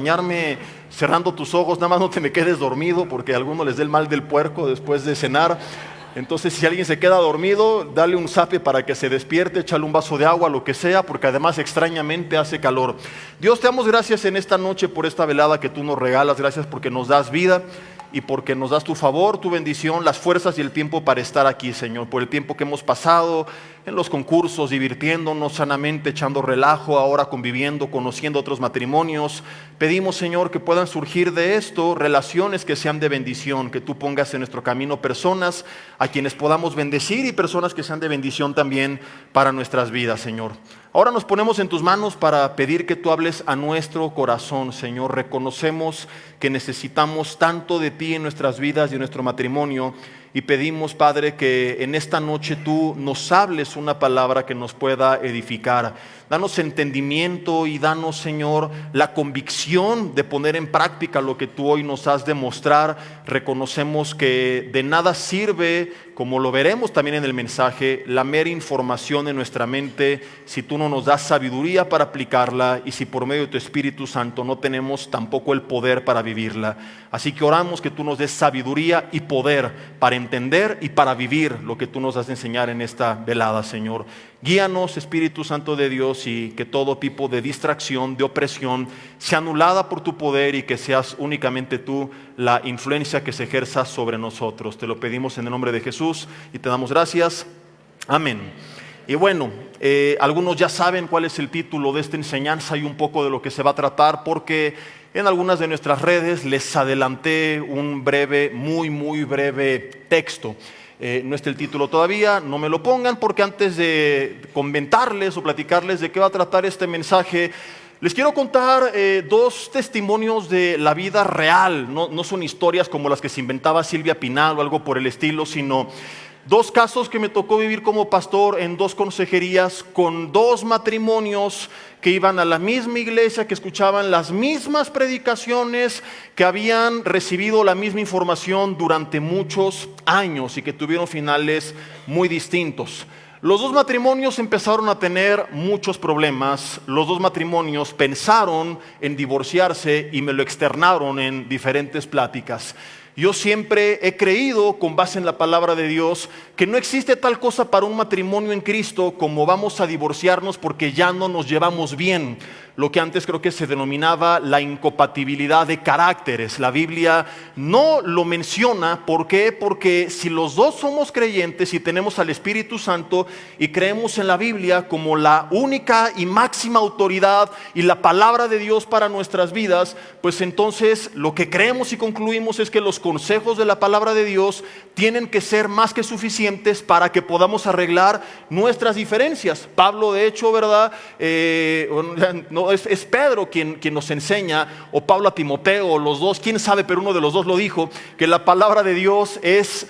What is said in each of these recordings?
acompañarme cerrando tus ojos. Nada más no te me quedes dormido, porque a algunos les da el mal del puerco después de cenar. Entonces, si alguien se queda dormido, dale un zape para que se despierte, échale un vaso de agua, lo que sea, porque además extrañamente hace calor. Dios, te damos gracias en esta noche por esta velada que tú nos regalas. Gracias porque nos das vida y porque nos das tu favor, tu bendición, las fuerzas y el tiempo para estar aquí, Señor. Por el tiempo que hemos pasado en los concursos, divirtiéndonos sanamente, echando relajo, ahora conviviendo, conociendo otros matrimonios. Pedimos, Señor, que puedan surgir de esto relaciones que sean de bendición, que tú pongas en nuestro camino personas a quienes podamos bendecir y personas que sean de bendición también para nuestras vidas, Señor. Ahora nos ponemos en tus manos para pedir que tú hables a nuestro corazón, Señor. Reconocemos que necesitamos tanto de ti en nuestras vidas y en nuestro matrimonio. Y pedimos, Padre, que en esta noche tú nos hables una palabra que nos pueda edificar. Danos entendimiento y danos, Señor, la convicción de poner en práctica lo que tú hoy nos has de mostrar. Reconocemos que de nada sirve, como lo veremos también en el mensaje, la mera información en nuestra mente si tú no nos das sabiduría para aplicarla y si por medio de tu Espíritu Santo no tenemos tampoco el poder para vivirla. Así que oramos que tú nos des sabiduría y poder para entender y para vivir lo que tú nos has de enseñar en esta velada, Señor. Guíanos, Espíritu Santo de Dios, y que todo tipo de distracción, de opresión, sea anulada por tu poder y que seas únicamente tú la influencia que se ejerza sobre nosotros. Te lo pedimos en el nombre de Jesús y te damos gracias. Amén. Y bueno, algunos ya saben cuál es el título de esta enseñanza y un poco de lo que se va a tratar, porque en algunas de nuestras redes les adelanté un breve, muy breve texto. No está el título todavía, no me lo pongan, porque antes de comentarles o platicarles de qué va a tratar este mensaje, les quiero contar dos testimonios de la vida real. No son historias como las que se inventaba Silvia Pinal o algo por el estilo, sino dos casos que me tocó vivir como pastor en dos consejerías con dos matrimonios que iban a la misma iglesia, que escuchaban las mismas predicaciones, que habían recibido la misma información durante muchos años y que tuvieron finales muy distintos. Los dos matrimonios empezaron a tener muchos problemas. Los dos matrimonios pensaron en divorciarse y me lo externaron en diferentes pláticas. Yo siempre he creído, con base en la palabra de Dios, que no existe tal cosa para un matrimonio en Cristo como vamos a divorciarnos porque ya no nos llevamos bien. Lo que antes creo que se denominaba la incompatibilidad de caracteres. La Biblia no lo menciona. ¿Por qué? Porque si los dos somos creyentes y tenemos al Espíritu Santo y creemos en la Biblia como la única y máxima autoridad y la palabra de Dios para nuestras vidas, pues entonces lo que creemos y concluimos es que los consejos de la palabra de Dios tienen que ser más que suficientes para que podamos arreglar nuestras diferencias. Pablo, de hecho, ¿verdad? Es Pedro quien nos enseña, o Pablo a Timoteo, o los dos, quién sabe, pero uno de los dos lo dijo, que la palabra de Dios es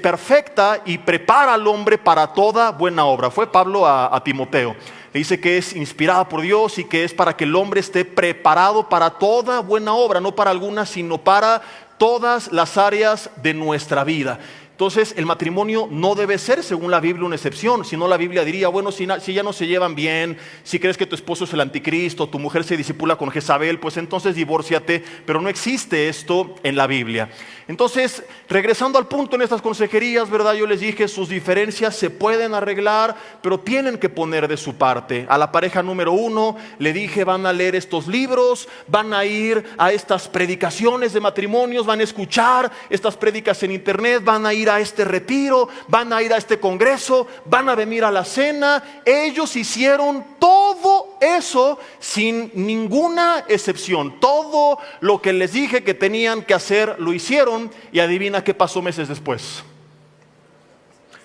perfecta y prepara al hombre para toda buena obra. Fue Pablo a Timoteo. Le dice que es inspirada por Dios y que es para que el hombre esté preparado para toda buena obra, no para alguna, sino para todas las áreas de nuestra vida. Entonces el matrimonio no debe ser, según la Biblia, una excepción. Si no, la Biblia diría, bueno, si ya no se llevan bien, si crees que tu esposo es el anticristo, tu mujer se disipula con Jezabel, pues entonces divórciate. Pero no existe esto en la Biblia. Entonces, regresando al punto en estas consejerías, ¿verdad? Yo les dije, sus diferencias se pueden arreglar, pero tienen que poner de su parte. A la pareja número 1 le dije, van a leer estos libros, van a ir a estas predicaciones de matrimonios, van a escuchar estas prédicas en internet, van a ir a este retiro, van a ir a este congreso, van a venir a la cena. Ellos hicieron todo eso sin ninguna excepción. Todo lo que les dije que tenían que hacer lo hicieron. Y adivina qué pasó meses después.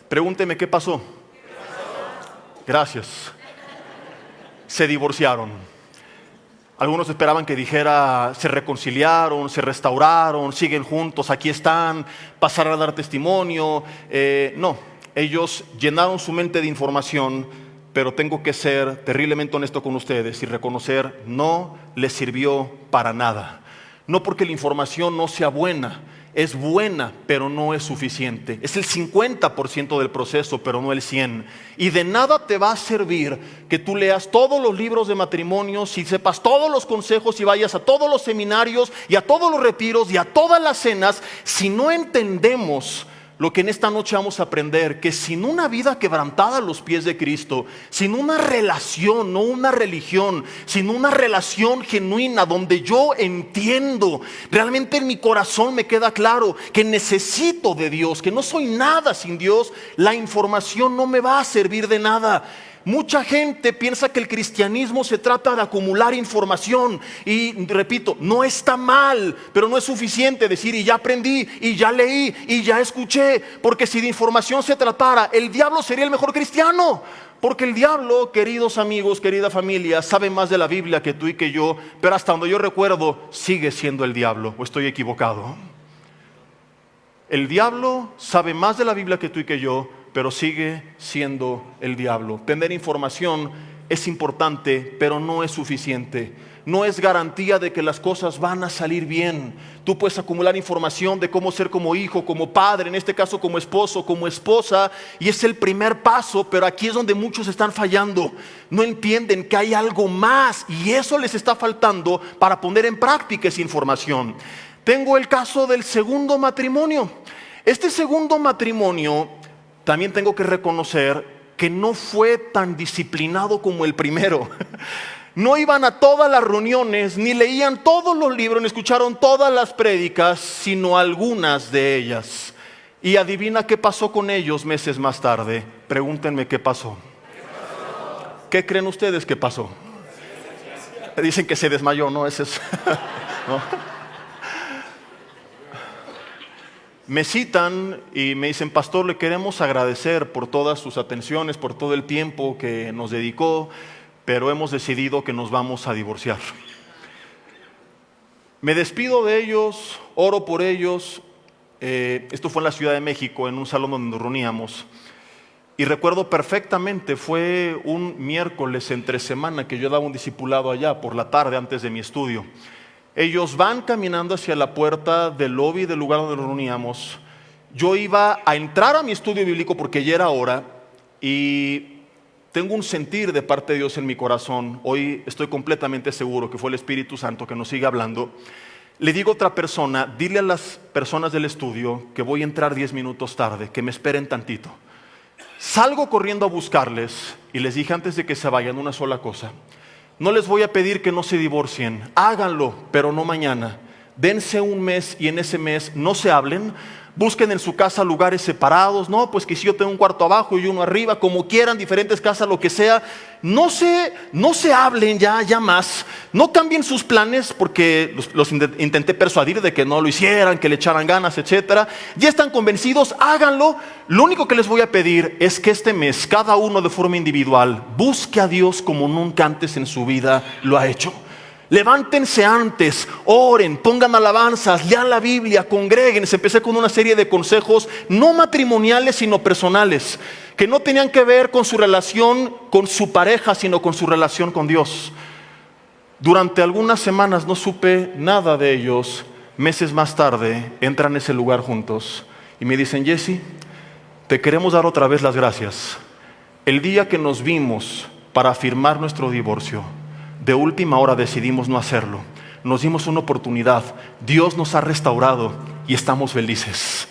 Pregúnteme qué pasó. Gracias. Se divorciaron. Algunos esperaban que dijera se reconciliaron, se restauraron, siguen juntos, aquí están, pasaron a dar testimonio. No, ellos llenaron su mente de información, pero tengo que ser terriblemente honesto con ustedes y reconocer, no les sirvió para nada. No porque la información no sea buena, es buena, pero no es suficiente. Es el 50% del proceso, pero no el 100%. Y de nada te va a servir que tú leas todos los libros de matrimonios y sepas todos los consejos y vayas a todos los seminarios y a todos los retiros y a todas las cenas, si no entendemos lo que en esta noche vamos a aprender, que sin una vida quebrantada a los pies de Cristo, sin una relación, no una religión, sin una relación genuina donde yo entiendo, realmente en mi corazón me queda claro que necesito de Dios, que no soy nada sin Dios, la información no me va a servir de nada. Mucha gente piensa que el cristianismo se trata de acumular información y repito, no está mal, pero no es suficiente decir y ya aprendí, y ya leí, y ya escuché, porque si de información se tratara, el diablo sería el mejor cristiano. Porque el diablo, queridos amigos, querida familia, sabe más de la Biblia que tú y que yo, pero hasta donde yo recuerdo sigue siendo el diablo, ¿o estoy equivocado? El diablo sabe más de la Biblia que tú y que yo, pero sigue siendo el diablo. Tener información es importante, pero no es suficiente. No es garantía de que las cosas van a salir bien. Tú puedes acumular información de cómo ser como hijo, como padre, en este caso como esposo, como esposa, y es el primer paso, pero aquí es donde muchos están fallando. No entienden que hay algo más y eso les está faltando para poner en práctica esa información. Tengo el caso del segundo matrimonio. Este segundo matrimonio, también tengo que reconocer que no fue tan disciplinado como el primero. No iban a todas las reuniones, ni leían todos los libros, ni escucharon todas las prédicas, sino algunas de ellas. Y adivina qué pasó con ellos meses más tarde. Pregúntenme qué pasó. ¿Qué creen ustedes que pasó? Dicen que se desmayó, ¿no? Ese es... ¿no? Me citan y me dicen: pastor, le queremos agradecer por todas sus atenciones, por todo el tiempo que nos dedicó, pero hemos decidido que nos vamos a divorciar. Me despido de ellos, oro por ellos. Esto fue en la Ciudad de México, en un salón donde nos reuníamos. Y recuerdo perfectamente, fue un miércoles entre semana que yo daba un discipulado allá por la tarde antes de mi estudio. Ellos van caminando hacia la puerta del lobby del lugar donde nos reuníamos. Yo iba a entrar a mi estudio bíblico porque ya era hora y tengo un sentir de parte de Dios en mi corazón. Hoy estoy completamente seguro que fue el Espíritu Santo que nos sigue hablando. Le digo a otra persona: dile a las personas del estudio que voy a entrar 10 minutos tarde, que me esperen tantito. Salgo corriendo a buscarles y les dije antes de que se vayan una sola cosa: no les voy a pedir que no se divorcien, háganlo, pero no mañana. Dense un mes y en ese mes no se hablen. Busquen en su casa lugares separados. No, pues que si yo tengo un cuarto abajo y uno arriba, como quieran, diferentes casas, lo que sea. No se hablen ya más. No cambien sus planes, porque los intenté persuadir de que no lo hicieran, que le echaran ganas, etcétera. Ya están convencidos, háganlo. Lo único que les voy a pedir es que este mes, cada uno de forma individual, busque a Dios como nunca antes en su vida lo ha hecho. Levántense antes, oren, pongan alabanzas, lean la Biblia, congréguense. Empecé con una serie de consejos no matrimoniales sino personales, que no tenían que ver con su relación con su pareja, sino con su relación con Dios. Durante algunas semanas no supe nada de ellos. Meses más tarde entran a ese lugar juntos y me dicen: Jesse, te queremos dar otra vez las gracias. El día que nos vimos para firmar nuestro divorcio, de última hora decidimos no hacerlo. Nos dimos una oportunidad. Dios nos ha restaurado y estamos felices.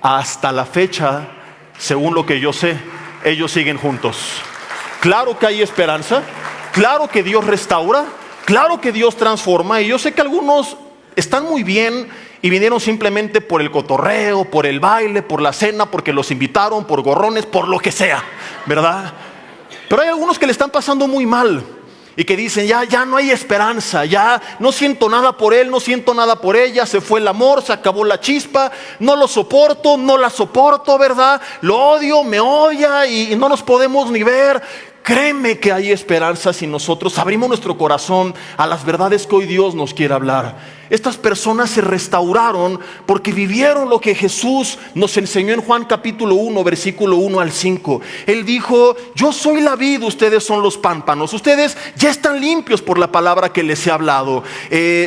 Hasta la fecha, según lo que yo sé, ellos siguen juntos. Claro que hay esperanza, claro que Dios restaura, claro que Dios transforma. Y yo sé que algunos están muy bien y vinieron simplemente por el cotorreo, por el baile, por la cena, porque los invitaron, por gorrones, por lo que sea, ¿verdad? Pero hay algunos que le están pasando muy mal y que dicen: ya no hay esperanza, ya no siento nada por él, no siento nada por ella, se fue el amor, se acabó la chispa, no lo soporto, no la soporto, ¿verdad? Lo odio, me odia y no nos podemos ni ver. Créeme que hay esperanza si nosotros abrimos nuestro corazón a las verdades que hoy Dios nos quiere hablar. Estas personas se restauraron porque vivieron lo que Jesús nos enseñó en Juan capítulo 1, versículo 1 al 5. Él dijo: yo soy la vid, ustedes son los pámpanos. Ustedes ya están limpios por la palabra que les he hablado.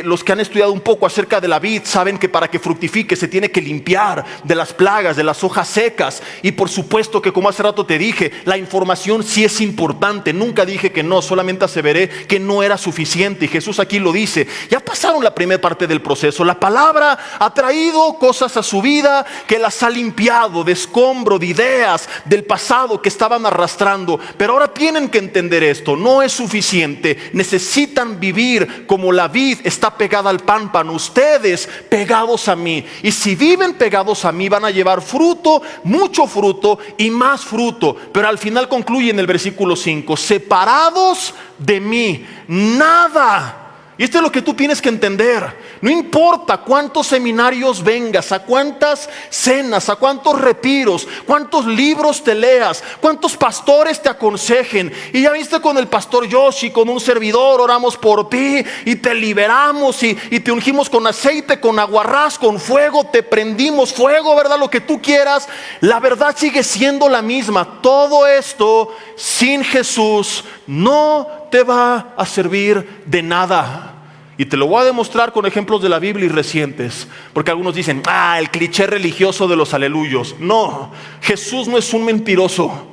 Los que han estudiado un poco acerca de la vid saben que para que fructifique se tiene que limpiar de las plagas, de las hojas secas. Y por supuesto que, como hace rato te dije, la información sí es importante. Nunca dije que no, solamente aseveré que no era suficiente. Y Jesús aquí lo dice: ya pasaron la primera parte del proceso. La palabra ha traído cosas a su vida que las ha limpiado de escombro, de ideas del pasado que estaban arrastrando. Pero ahora tienen que entender esto: no es suficiente. Necesitan vivir como la vid está pegada al pámpano, ustedes pegados a mí. Y si viven pegados a mí, van a llevar fruto, mucho fruto y más fruto. Pero al final concluye en el versículo 5: separados de mí, nada. Y esto es lo que tú tienes que entender. No importa cuántos seminarios vengas, a cuántas cenas, a cuántos retiros, cuántos libros te leas, cuántos pastores te aconsejen. Y ya viste, con el pastor Yoshi, con un servidor, oramos por ti y te liberamos y te ungimos con aceite, con aguarrás, con fuego, te prendimos fuego, ¿verdad? Lo que tú quieras. La verdad sigue siendo la misma. Todo esto sin Jesús no te va a servir de nada. Y te lo voy a demostrar con ejemplos de la Biblia y recientes. Porque algunos dicen: el cliché religioso de los aleluyos. No, Jesús no es un mentiroso.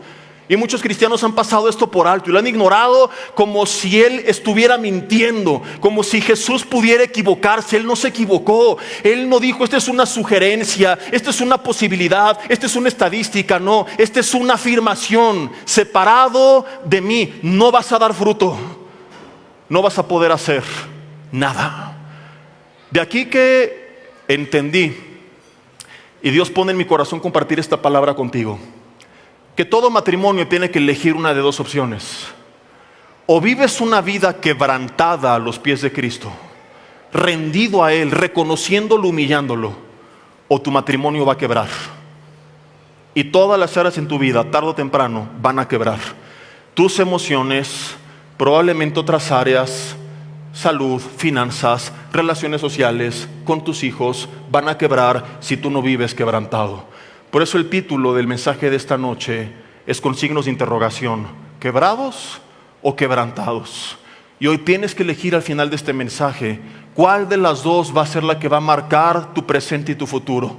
Y muchos cristianos han pasado esto por alto y lo han ignorado, como si Él estuviera mintiendo, como si Jesús pudiera equivocarse. Él no se equivocó. Él no dijo: esta es una sugerencia, esta es una posibilidad, esta es una estadística. No, esta es una afirmación: separado de mí no vas a dar fruto, no vas a poder hacer nada. De aquí que entendí, y Dios pone en mi corazón compartir esta palabra contigo, que todo matrimonio tiene que elegir una de dos opciones: o vives una vida quebrantada a los pies de Cristo, rendido a Él, reconociéndolo, humillándolo, o tu matrimonio va a quebrar. Y todas las áreas en tu vida, tarde o temprano, van a quebrar. Tus emociones, probablemente otras áreas, salud, finanzas, relaciones sociales, con tus hijos, van a quebrar si tú no vives quebrantado. Por eso el título del mensaje de esta noche es con signos de interrogación: ¿quebrados o quebrantados? Y hoy tienes que elegir al final de este mensaje cuál de las dos va a ser la que va a marcar tu presente y tu futuro.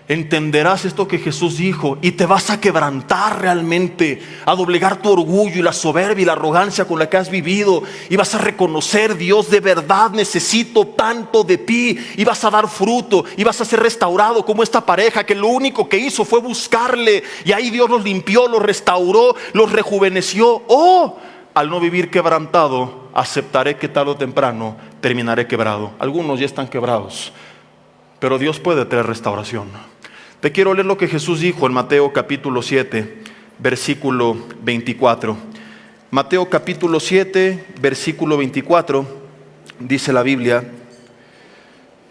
Entenderás esto que Jesús dijo y te vas a quebrantar realmente, a doblegar tu orgullo y la soberbia y la arrogancia con la que has vivido, y vas a reconocer: Dios, de verdad necesito tanto de ti, y vas a dar fruto y vas a ser restaurado, como esta pareja que lo único que hizo fue buscarle, y ahí Dios los limpió, los restauró, los rejuveneció. O al no vivir quebrantado, aceptaré que tarde o temprano terminaré quebrado. Algunos ya están quebrados, pero Dios puede traer restauración. Te quiero leer lo que Jesús dijo en Mateo capítulo 7, versículo 24. Mateo capítulo 7, versículo 24, dice la Biblia.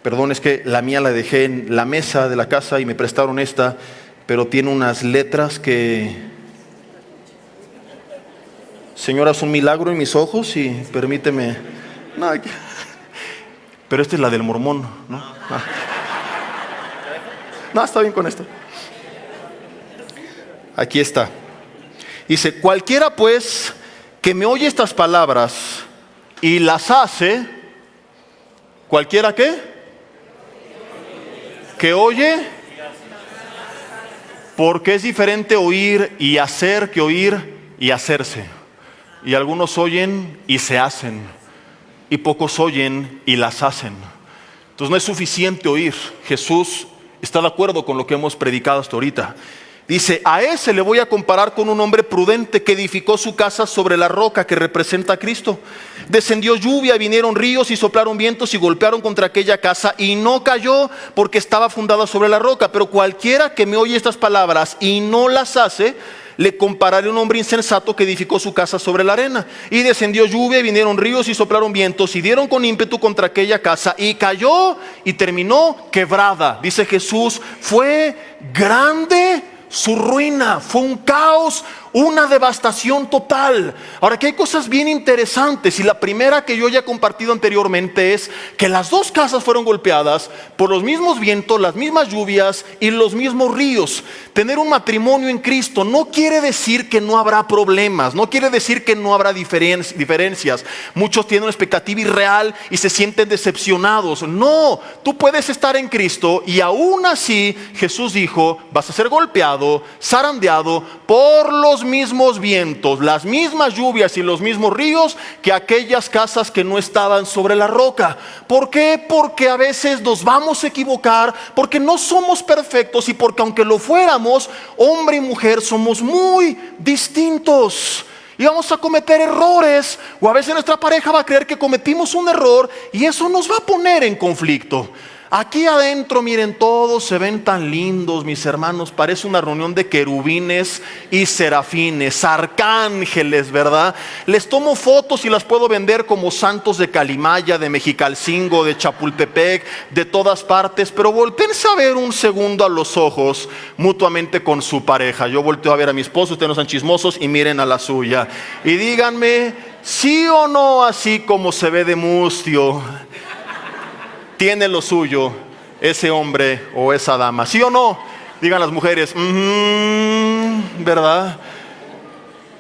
Perdón, es que la mía la dejé en la mesa de la casa y me prestaron esta, pero tiene unas letras que, Señora, es un milagro en mis ojos y permíteme. No, pero esta es la del mormón, ¿no? No, está bien con esto. Aquí está. Dice: cualquiera pues que me oye estas palabras y las hace. ¿Cualquiera qué? Que oye. Porque es diferente oír y hacer que oír y hacerse. Y algunos oyen y se hacen, y pocos oyen y las hacen. Entonces no es suficiente oír. Jesús está de acuerdo con lo que hemos predicado hasta ahorita. Dice: a ese le voy a comparar con un hombre prudente que edificó su casa sobre la roca, que representa a Cristo. Descendió lluvia, vinieron ríos y soplaron vientos y golpearon contra aquella casa, y no cayó porque estaba fundada sobre la roca. Pero cualquiera que me oye estas palabras y no las hace, le compararé a un hombre insensato que edificó su casa sobre la arena. Y descendió lluvia, y vinieron ríos y soplaron vientos y dieron con ímpetu contra aquella casa, y cayó y terminó quebrada. Dice Jesús: fue grande su ruina, fue un caos, una devastación total. Ahora, aquí hay cosas bien interesantes, y la primera que yo ya he compartido anteriormente es que las dos casas fueron golpeadas por los mismos vientos, las mismas lluvias y los mismos ríos. Tener un matrimonio en Cristo no quiere decir que no habrá problemas, no quiere decir que no habrá diferencias. Muchos tienen una expectativa irreal y se sienten decepcionados. No, tú puedes estar en Cristo y aún así Jesús dijo: vas a ser golpeado, zarandeado por los mismos vientos, las mismas lluvias y los mismos ríos que aquellas casas que no estaban sobre la roca. ¿Por qué? Porque a veces nos vamos a equivocar, porque no somos perfectos y porque aunque lo fuéramos, hombre y mujer somos muy distintos. Y vamos a cometer errores, o a veces nuestra pareja va a creer que cometimos un error y eso nos va a poner en conflicto. Aquí adentro, miren, todos se ven tan lindos, mis hermanos. Parece una reunión de querubines y serafines, arcángeles, ¿verdad? Les tomo fotos y las puedo vender como santos de Calimaya, de Mexicalcingo, de Chapultepec, de todas partes. Pero voltéense a ver un segundo a los ojos mutuamente con su pareja. Yo volteo a ver a mi esposo, ustedes no sean chismosos, y miren a la suya. Y díganme, ¿sí o no, así como se ve de mustio, tiene lo suyo ese hombre o esa dama? ¿Sí o no? Digan las mujeres, ¿verdad?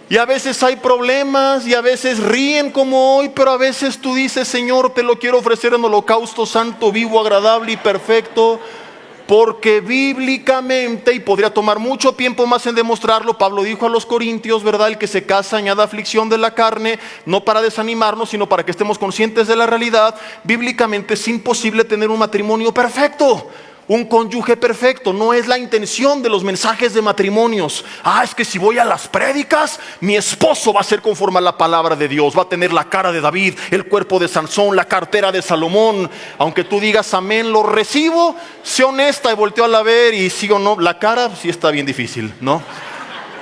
Y a veces hay problemas y a veces ríen como hoy, pero a veces tú dices: Señor, te lo quiero ofrecer en holocausto santo, vivo, agradable y perfecto. Porque bíblicamente, y podría tomar mucho tiempo más en demostrarlo, Pablo dijo a los corintios, ¿verdad? El que se casa añade aflicción de la carne, no para desanimarnos, sino para que estemos conscientes de la realidad. Bíblicamente es imposible tener un matrimonio perfecto, un cónyuge perfecto. No es la intención de los mensajes de matrimonios. Es que si voy a las prédicas, mi esposo va a ser conforme a la palabra de Dios, va a tener la cara de David, el cuerpo de Sansón, la cartera de Salomón. Aunque tú digas amén, lo recibo, sé honesta y volteo a la ver, y sí o no, la cara sí está bien difícil, ¿no?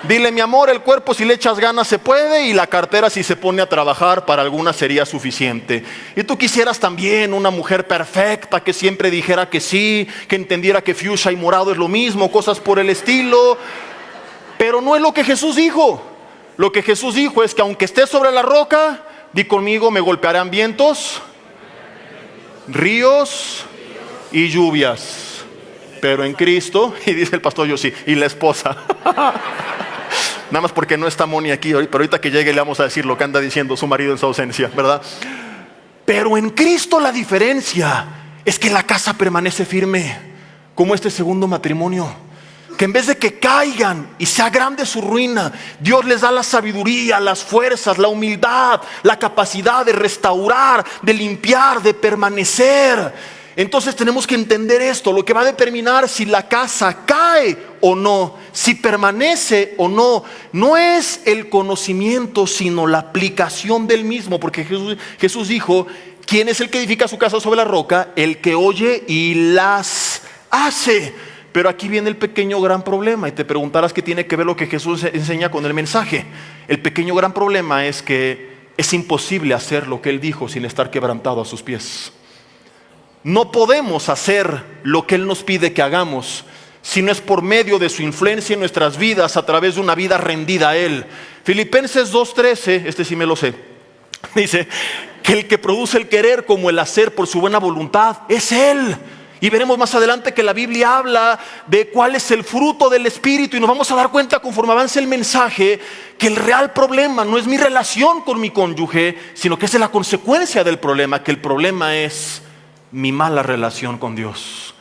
Dile: mi amor, el cuerpo si le echas ganas se puede, y la cartera si se pone a trabajar para algunas sería suficiente. Y tú quisieras también una mujer perfecta, que siempre dijera que sí, que entendiera que fuchsia y morado es lo mismo, cosas por el estilo. Pero no es lo que Jesús dijo. Lo que Jesús dijo es que aunque esté sobre la roca, di conmigo, me golpearán vientos, ríos y lluvias, pero en Cristo, y dice el pastor, yo sí, y la esposa. Nada más porque no está Moni aquí, pero ahorita que llegue le vamos a decir lo que anda diciendo su marido en su ausencia, ¿verdad? Pero en Cristo la diferencia es que la casa permanece firme, como este segundo matrimonio. Que en vez de que caigan y sea grande su ruina, Dios les da la sabiduría, las fuerzas, la humildad, la capacidad de restaurar, de limpiar, de permanecer. Entonces tenemos que entender esto. Lo que va a determinar si la casa cae o no, si permanece o no, no es el conocimiento, sino la aplicación del mismo. Porque Jesús dijo: ¿quién es el que edifica su casa sobre la roca? El que oye y las hace. Pero aquí viene el pequeño gran problema, y te preguntarás qué tiene que ver lo que Jesús enseña con el mensaje. El pequeño gran problema es que es imposible hacer lo que Él dijo sin estar quebrantado a sus pies. No podemos hacer lo que Él nos pide que hagamos si no es por medio de su influencia en nuestras vidas, a través de una vida rendida a Él. Filipenses 2:13, este sí me lo sé, dice que el que produce el querer como el hacer por su buena voluntad es Él. Y veremos más adelante que la Biblia habla de cuál es el fruto del Espíritu, y nos vamos a dar cuenta conforme avance el mensaje que el real problema no es mi relación con mi cónyuge, sino que es la consecuencia del problema, que el problema es mi mala relación con Dios.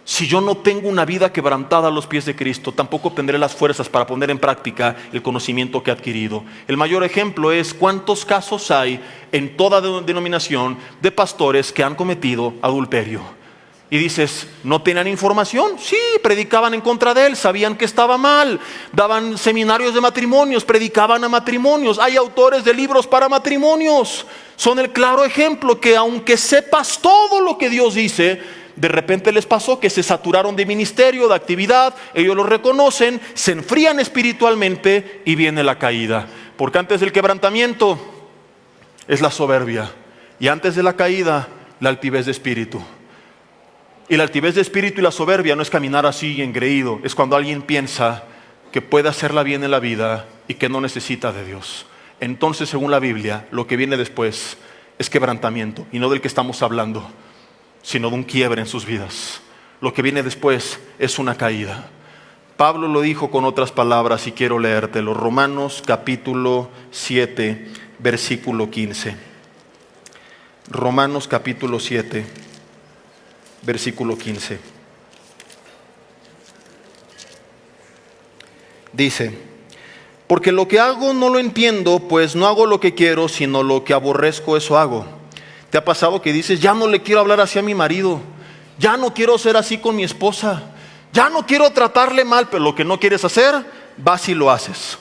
Si yo no tengo una vida quebrantada a los pies de Cristo, tampoco tendré las fuerzas para poner en práctica el conocimiento que he adquirido. El mayor ejemplo es cuántos casos hay en toda denominación de pastores que han cometido adulterio. Y dices, ¿no tenían información? Sí, predicaban en contra de él, sabían que estaba mal, daban seminarios de matrimonios, predicaban a matrimonios. Hay autores de libros para matrimonios. Son el claro ejemplo que aunque sepas todo lo que Dios dice, de repente les pasó que se saturaron de ministerio, de actividad, ellos lo reconocen, se enfrían espiritualmente y viene la caída. Porque antes del quebrantamiento es la soberbia, y antes de la caída la altivez de espíritu. Y la altivez de espíritu y la soberbia no es caminar así engreído, es cuando alguien piensa que puede hacerla bien en la vida y que no necesita de Dios. Entonces, según la Biblia, lo que viene después es quebrantamiento, y no del que estamos hablando, sino de un quiebre en sus vidas. Lo que viene después es una caída. Pablo lo dijo con otras palabras y quiero leértelo. Romanos capítulo 7, versículo 15. Romanos capítulo 7, versículo 15. Dice: porque lo que hago no lo entiendo, pues no hago lo que quiero, sino lo que aborrezco, eso hago. ¿Te ha pasado que dices, ya no le quiero hablar así a mi marido, ya no quiero ser así con mi esposa, ya no quiero tratarle mal? Pero lo que no quieres hacer, vas y lo haces.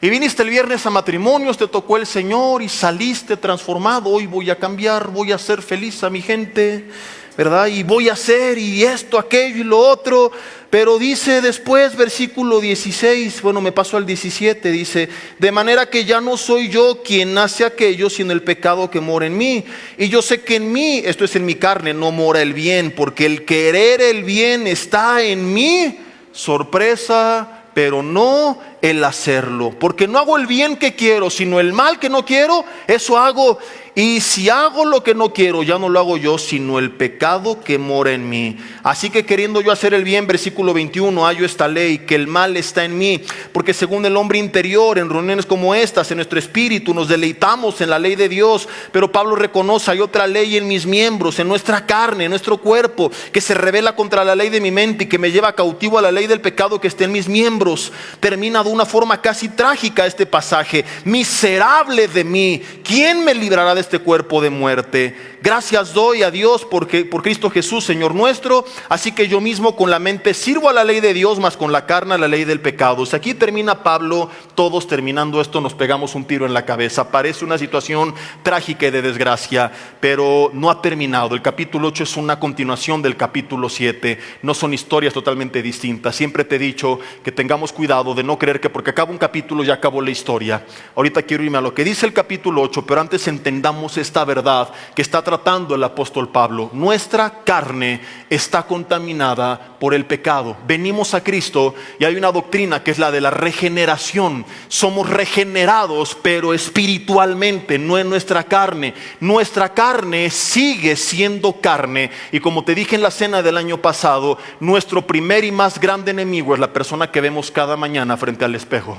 Y viniste el viernes a matrimonios, te tocó el Señor y saliste transformado. Hoy voy a cambiar, voy a hacer feliz a mi gente, ¿verdad? Y voy a hacer y esto, aquello y lo otro. Pero dice después, versículo 16, bueno, me paso al 17, dice: de manera que ya no soy yo quien hace aquello, sino el pecado que mora en mí. Y yo sé que en mí, esto es en mi carne, no mora el bien, porque el querer el bien está en mí. Sorpresa, pero no el hacerlo. Porque no hago el bien que quiero, sino el mal que no quiero, eso hago. Y si hago lo que no quiero, ya no lo hago yo, sino el pecado que mora en mí. Así que queriendo yo hacer el bien, versículo 21, hallo esta ley, que el mal está en mí. Porque según el hombre interior, en reuniones como estas, en nuestro espíritu, nos deleitamos en la ley de Dios. Pero Pablo reconoce, hay otra ley en mis miembros, en nuestra carne, en nuestro cuerpo, que se revela contra la ley de mi mente y que me lleva cautivo a la ley del pecado que está en mis miembros. Termina de una forma casi trágica este pasaje: miserable de mí, ¿quién me librará de este cuerpo de muerte? Gracias doy a Dios por Cristo Jesús, Señor nuestro. Así que yo mismo con la mente sirvo a la ley de Dios, mas con la carne a la ley del pecado. O sea, aquí termina Pablo. Todos terminando esto nos pegamos un tiro en la cabeza. Parece una situación trágica y de desgracia, pero no ha terminado. El capítulo 8 es una continuación del capítulo 7. No son historias totalmente distintas. Siempre te he dicho que tengamos cuidado de no creer que porque acaba un capítulo ya acabó la historia. Ahorita quiero irme a lo que dice el capítulo 8, pero antes entendamos esta verdad que está tratando el apóstol Pablo. Nuestra carne está contaminada por el pecado. Venimos a Cristo y hay una doctrina que es la de la regeneración. Somos regenerados, pero espiritualmente, no en nuestra carne. Nuestra carne sigue siendo carne, y como te dije en la cena del año pasado, nuestro primer y más grande enemigo es la persona que vemos cada mañana frente al espejo.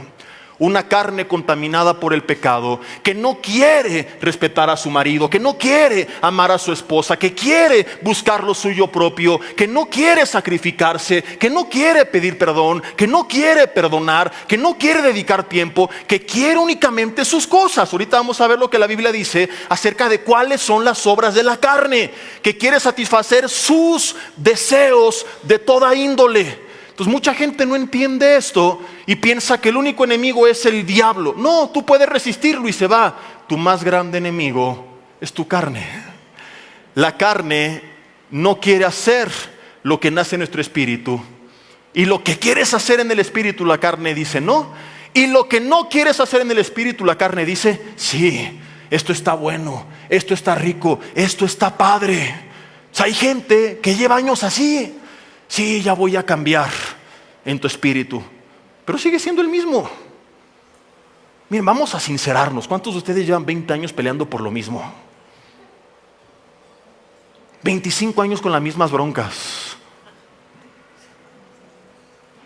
Una carne contaminada por el pecado, que no quiere respetar a su marido, que no quiere amar a su esposa, que quiere buscar lo suyo propio, que no quiere sacrificarse, que no quiere pedir perdón, que no quiere perdonar, que no quiere dedicar tiempo, que quiere únicamente sus cosas. Ahorita vamos a ver lo que la Biblia dice acerca de cuáles son las obras de la carne, que quiere satisfacer sus deseos de toda índole. Entonces mucha gente no entiende esto y piensa que el único enemigo es el diablo. No, tú puedes resistirlo y se va. Tu más grande enemigo es tu carne. La carne no quiere hacer lo que nace en nuestro espíritu, y lo que quieres hacer en el espíritu, la carne dice no. Y lo que no quieres hacer en el espíritu, la carne dice sí, esto está bueno, esto está rico, esto está padre. O sea, hay gente que lleva años así. Sí, ya voy a cambiar en tu espíritu, pero sigue siendo el mismo. Miren, vamos a sincerarnos. ¿Cuántos de ustedes llevan 20 años peleando por lo mismo? 25 años con las mismas broncas.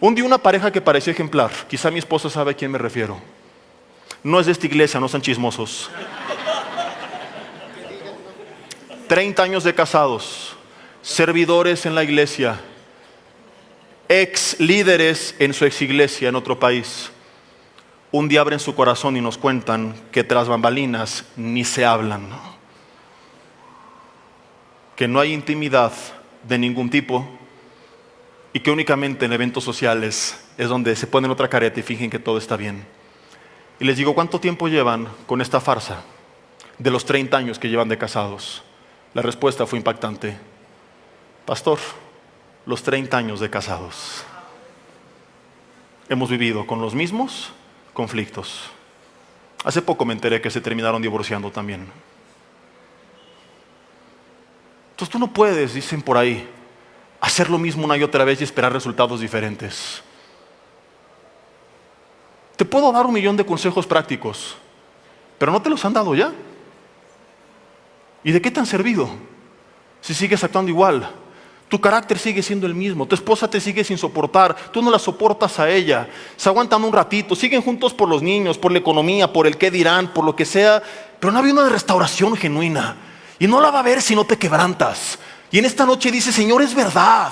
Un día una pareja que parecía ejemplar, quizá mi esposa sabe a quién me refiero. No es de esta iglesia, no sean chismosos. 30 años de casados, servidores en la iglesia, ex líderes en su ex iglesia en otro país. Un día abren su corazón y nos cuentan que tras bambalinas ni se hablan, ¿no? Que no hay intimidad de ningún tipo, y que únicamente en eventos sociales es donde se ponen otra careta y fingen que todo está bien. Y les digo, ¿cuánto tiempo llevan con esta farsa de los 30 años que llevan de casados? La respuesta fue impactante. Pastor, los 30 años de casados hemos vivido con los mismos conflictos. Hace poco me enteré que se terminaron divorciando también. Entonces tú no puedes, dicen por ahí, hacer lo mismo una y otra vez y esperar resultados diferentes. Te puedo dar 1,000,000 de consejos prácticos, pero ¿no te los han dado ya? ¿Y de qué te han servido? Si sigues actuando igual, tu carácter sigue siendo el mismo, tu esposa te sigue sin soportar, tú no la soportas a ella, se aguantan un ratito, siguen juntos por los niños, por la economía, por el qué dirán, por lo que sea, pero no había una restauración genuina. Y no la va a haber si no te quebrantas. Y en esta noche dice: Señor, es verdad,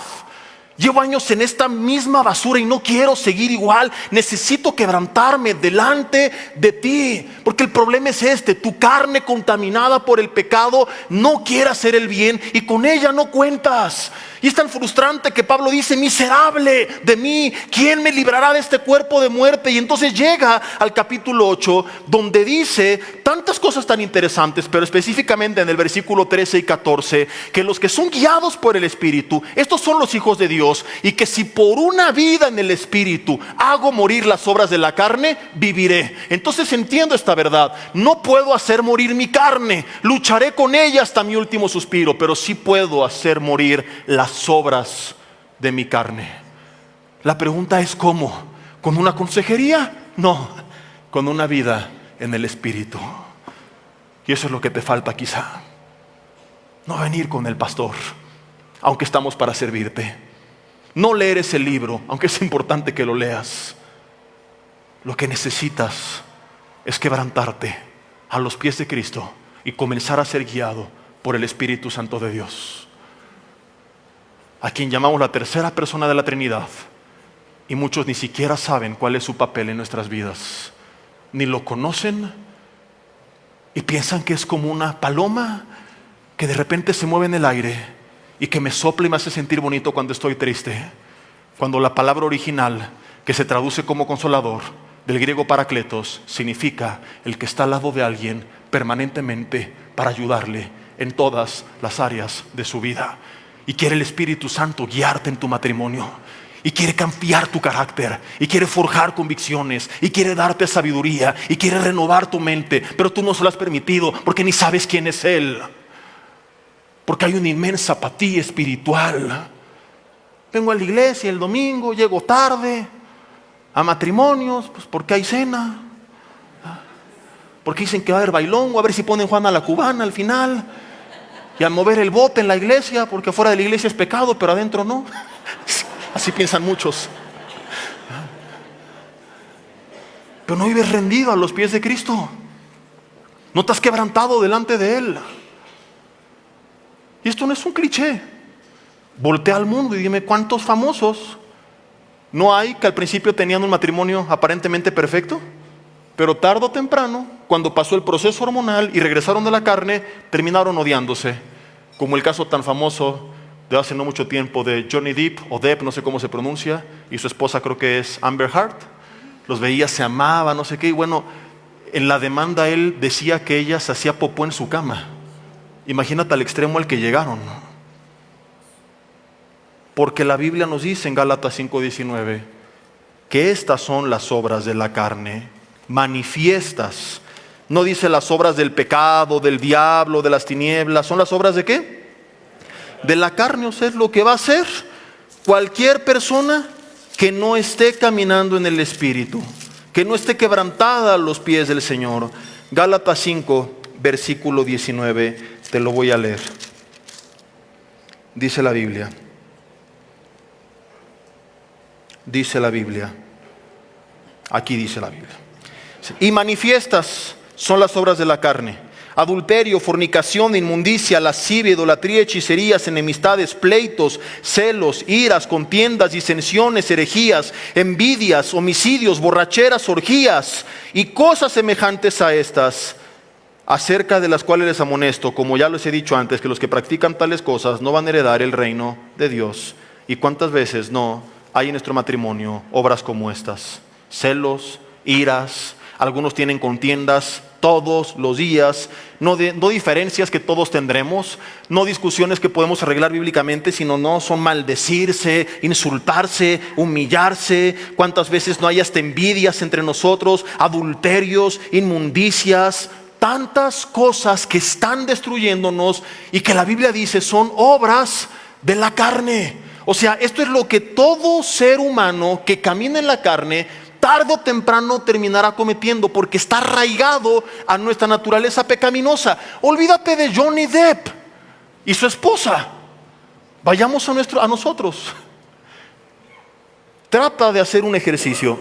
llevo años en esta misma basura y no quiero seguir igual. Necesito quebrantarme delante de ti. Porque el problema es este: tu carne contaminada por el pecado no quiere hacer el bien y con ella no cuentas. Y es tan frustrante que Pablo dice: miserable de mí, ¿quién me librará de este cuerpo de muerte? Y entonces llega al capítulo 8, donde dice tantas cosas tan interesantes, pero específicamente en el versículo 13 y 14, que los que son guiados por el Espíritu, estos son los hijos de Dios, y que si por una vida en el Espíritu hago morir las obras de la carne, viviré. Entonces entiendo esta verdad: no puedo hacer morir mi carne, lucharé con ella hasta mi último suspiro, pero sí puedo hacer morir las obras de mi carne. La pregunta es: ¿cómo? ¿Con una consejería? No, con una vida en el Espíritu. Y eso es lo que te falta quizá. No venir con el pastor, aunque estamos para servirte. No leer ese libro, aunque es importante que lo leas. Lo que necesitas es quebrantarte a los pies de Cristo y comenzar a ser guiado por el Espíritu Santo de Dios, a quien llamamos la tercera persona de la Trinidad, y muchos ni siquiera saben cuál es su papel en nuestras vidas, ni lo conocen, y piensan que es como una paloma que de repente se mueve en el aire y que me sopla y me hace sentir bonito cuando estoy triste, cuando la palabra original, que se traduce como consolador, del griego parakletos, significa el que está al lado de alguien permanentemente para ayudarle en todas las áreas de su vida. Y quiere el Espíritu Santo guiarte en tu matrimonio, y quiere cambiar tu carácter, y quiere forjar convicciones, y quiere darte sabiduría, y quiere renovar tu mente, pero tú no se lo has permitido porque ni sabes quién es Él. Porque hay una inmensa apatía espiritual. Vengo a la iglesia el domingo, llego tarde, a matrimonios, pues porque hay cena, porque dicen que va a haber bailongo, a ver si ponen Juana la Cubana al final. Y al mover el bote en la iglesia, porque afuera de la iglesia es pecado, pero adentro no. Así piensan muchos. Pero no vives rendido a los pies de Cristo. No te has quebrantado delante de Él. Y esto no es un cliché. Voltea al mundo y dime cuántos famosos no hay que al principio tenían un matrimonio aparentemente perfecto, pero tarde o temprano, cuando pasó el proceso hormonal y regresaron de la carne, terminaron odiándose. Como el caso tan famoso de hace no mucho tiempo de Johnny Depp, o Depp, no sé cómo se pronuncia, y su esposa creo que es Amber Heard. Los veía, se amaban, no sé qué, y bueno, en la demanda él decía que ella se hacía popó en su cama. Imagínate al extremo al que llegaron. Porque la Biblia nos dice en Gálatas 5:19 que estas son las obras de la carne, manifiestas. No dice las obras del pecado, del diablo, de las tinieblas. ¿Son las obras de qué? De la carne. O sea, es lo que va a hacer cualquier persona que no esté caminando en el Espíritu, que no esté quebrantada a los pies del Señor. Gálatas 5, versículo 19, te lo voy a leer. Dice la Biblia. Dice la Biblia. Aquí dice la Biblia. Y manifiestas son las obras de la carne: adulterio, fornicación, inmundicia, lascivia, idolatría, hechicerías, enemistades, pleitos, celos, iras, contiendas, disensiones, herejías, envidias, homicidios, borracheras, orgías y cosas semejantes a estas, acerca de las cuales les amonesto, como ya les he dicho antes, que los que practican tales cosas no van a heredar el reino de Dios. ¿Y cuántas veces no hay en nuestro matrimonio obras como estas? Celos, iras, algunos tienen contiendas todos los días, no diferencias que todos tendremos, no discusiones que podemos arreglar bíblicamente, sino no son maldecirse, insultarse, humillarse. ¿Cuántas veces no hay hasta envidias entre nosotros, adulterios, inmundicias? Tantas cosas que están destruyéndonos y que la Biblia dice son obras de la carne. O sea, esto es lo que todo ser humano que camina en la carne tarde o temprano terminará cometiendo, porque está arraigado a nuestra naturaleza pecaminosa. Olvídate de Johnny Depp y su esposa. Vayamos a nosotros. Trata de hacer un ejercicio.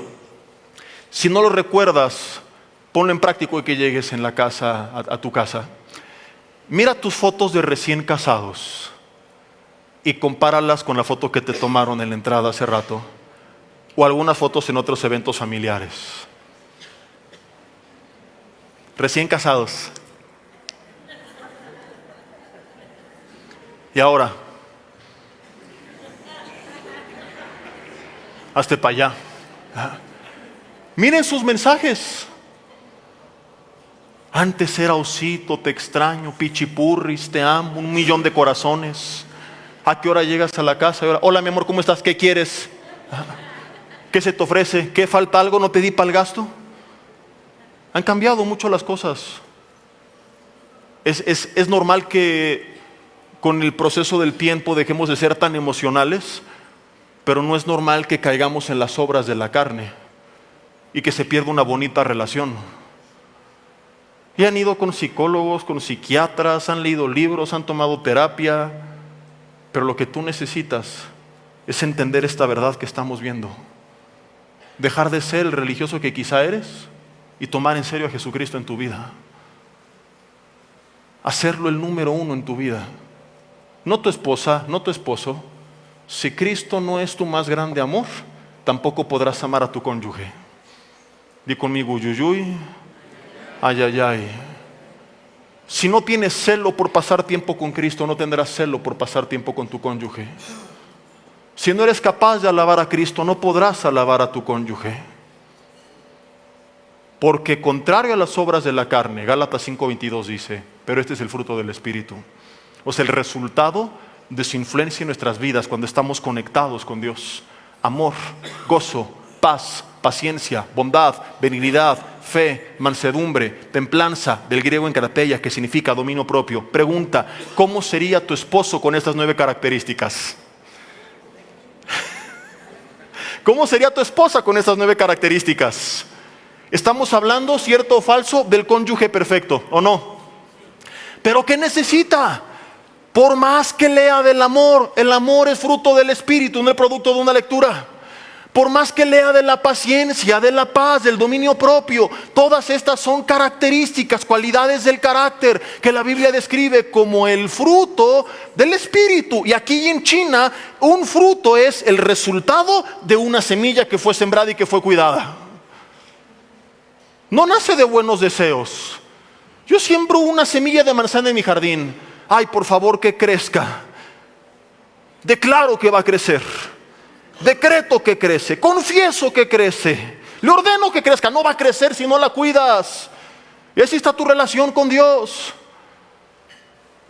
Si no lo recuerdas, ponlo en práctica y que llegues en la casa, a tu casa. Mira tus fotos de recién casados y compáralas con la foto que te tomaron en la entrada hace rato, o algunas fotos en otros eventos familiares. Recién casados. Y ahora, hazte para allá. Miren sus mensajes. Antes era osito, te extraño, pichipurris, te amo, 1,000,000 de corazones. ¿A qué hora llegas a la casa? Hola mi amor, ¿cómo estás? ¿Qué quieres? ¿Qué se te ofrece? ¿Qué falta algo? ¿No pedí para el gasto? Han cambiado mucho las cosas. Es normal que con el proceso del tiempo dejemos de ser tan emocionales, pero no es normal que caigamos en las obras de la carne y que se pierda una bonita relación. Y han ido con psicólogos, con psiquiatras, han leído libros, han tomado terapia, pero lo que tú necesitas es entender esta verdad que estamos viendo. Dejar de ser el religioso que quizá eres y tomar en serio a Jesucristo en tu vida. Hacerlo el número 1 en tu vida. No tu esposa, no tu esposo. Si Cristo no es tu más grande amor, tampoco podrás amar a tu cónyuge. Di conmigo, uyuyuy, ay, ay, ay. Si no tienes celo por pasar tiempo con Cristo, no tendrás celo por pasar tiempo con tu cónyuge. Si no eres capaz de alabar a Cristo, no podrás alabar a tu cónyuge. Porque contrario a las obras de la carne, Gálatas 5:22 dice, pero este es el fruto del Espíritu. O sea, el resultado de su influencia en nuestras vidas cuando estamos conectados con Dios. Amor, gozo, paz, paciencia, bondad, benignidad, fe, mansedumbre, templanza, del griego enkrateia, que significa dominio propio. Pregunta, ¿cómo sería tu esposo con estas 9 características? ¿Cómo sería tu esposa con estas 9 características? Estamos hablando, cierto o falso, del cónyuge perfecto, ¿o no? ¿Pero qué necesita? Por más que lea del amor, el amor es fruto del Espíritu, no es producto de una lectura. Por más que lea de la paciencia, de la paz, del dominio propio, todas estas son características, cualidades del carácter que la Biblia describe como el fruto del Espíritu. Y aquí en China, un fruto es el resultado de una semilla que fue sembrada y que fue cuidada. No nace de buenos deseos. Yo siembro una semilla de manzana en mi jardín. Ay, por favor, que crezca. Declaro que va a crecer. Decreto que crece, confieso que crece, le ordeno que crezca. No va a crecer si no la cuidas. Y así está tu relación con Dios.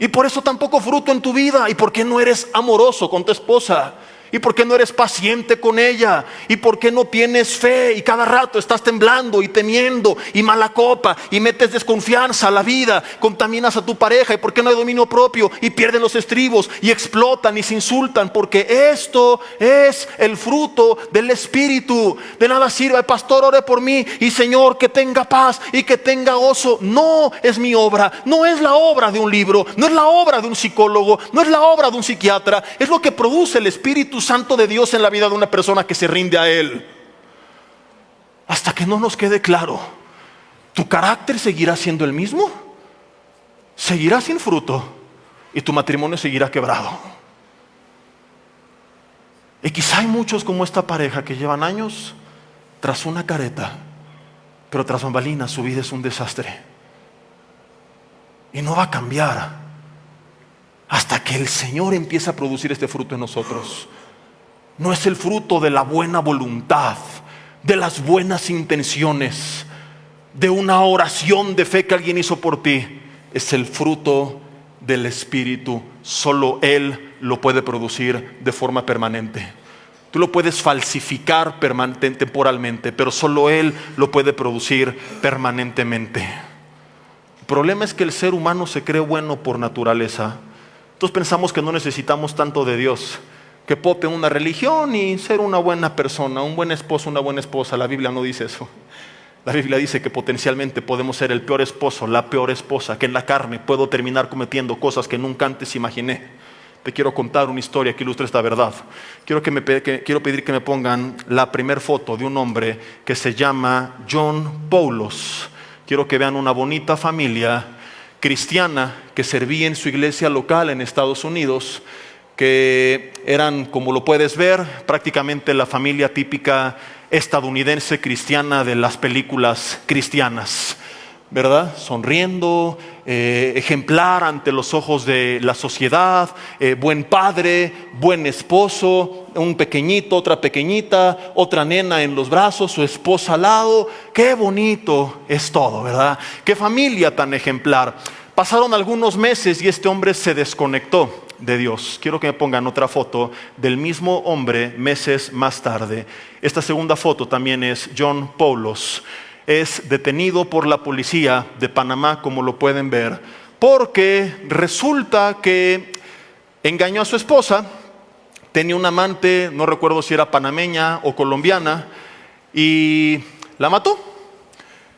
Y por eso tampoco fruto en tu vida. ¿Y por qué no eres amoroso con tu esposa? ¿Y por qué no eres paciente con ella? ¿Y por qué no tienes fe? Y cada rato estás temblando y temiendo y mala copa y metes desconfianza a la vida, contaminas a tu pareja. ¿Y por qué no hay dominio propio? Y pierden los estribos y explotan y se insultan, porque esto es el fruto del Espíritu. De nada sirve, pastor, ore por mí y Señor, que tenga paz y que tenga gozo. No es mi obra, no es la obra de un libro, no es la obra de un psicólogo, no es la obra de un psiquiatra. Es lo que produce el Espíritu Santo de Dios en la vida de una persona que se rinde a Él. Hasta que no nos quede claro, ¿tu carácter seguirá siendo el mismo? Seguirá sin fruto y tu matrimonio seguirá quebrado. Y quizá hay muchos como esta pareja que llevan años tras una careta, pero tras bambalinas su vida es un desastre y no va a cambiar hasta que el Señor empiece a producir este fruto en nosotros. No es el fruto de la buena voluntad, de las buenas intenciones, de una oración de fe que alguien hizo por ti. Es el fruto del Espíritu. Solo Él lo puede producir de forma permanente. Tú lo puedes falsificar temporalmente, pero solo Él lo puede producir permanentemente. El problema es que el ser humano se cree bueno por naturaleza. Entonces pensamos que no necesitamos tanto de Dios. que puedo tener una religión y ser una buena persona, un buen esposo, una buena esposa. La Biblia no dice eso. La Biblia dice que potencialmente podemos ser el peor esposo, la peor esposa, que en la carne puedo terminar cometiendo cosas que nunca antes imaginé. Te quiero contar una historia que ilustra esta verdad. Quiero pedir que me pongan la primer foto de un hombre que se llama John Poulos. Quiero que vean una bonita familia cristiana que servía en su iglesia local en Estados Unidos, que eran, como lo puedes ver, prácticamente la familia típica estadounidense cristiana de las películas cristianas, ¿verdad? Sonriendo, ejemplar ante los ojos de la sociedad, buen padre, buen esposo, un pequeñito, otra pequeñita, otra nena en los brazos, su esposa al lado. Qué bonito es todo, ¿verdad? Qué familia tan ejemplar. Pasaron algunos meses y este hombre se desconectó de Dios. Quiero que me pongan otra foto del mismo hombre meses más tarde. Esta segunda foto también es John Poulos. Es detenido por la policía de Panamá, como lo pueden ver, porque resulta que engañó a su esposa. Tenía un amante, no recuerdo si era panameña o colombiana, y la mató.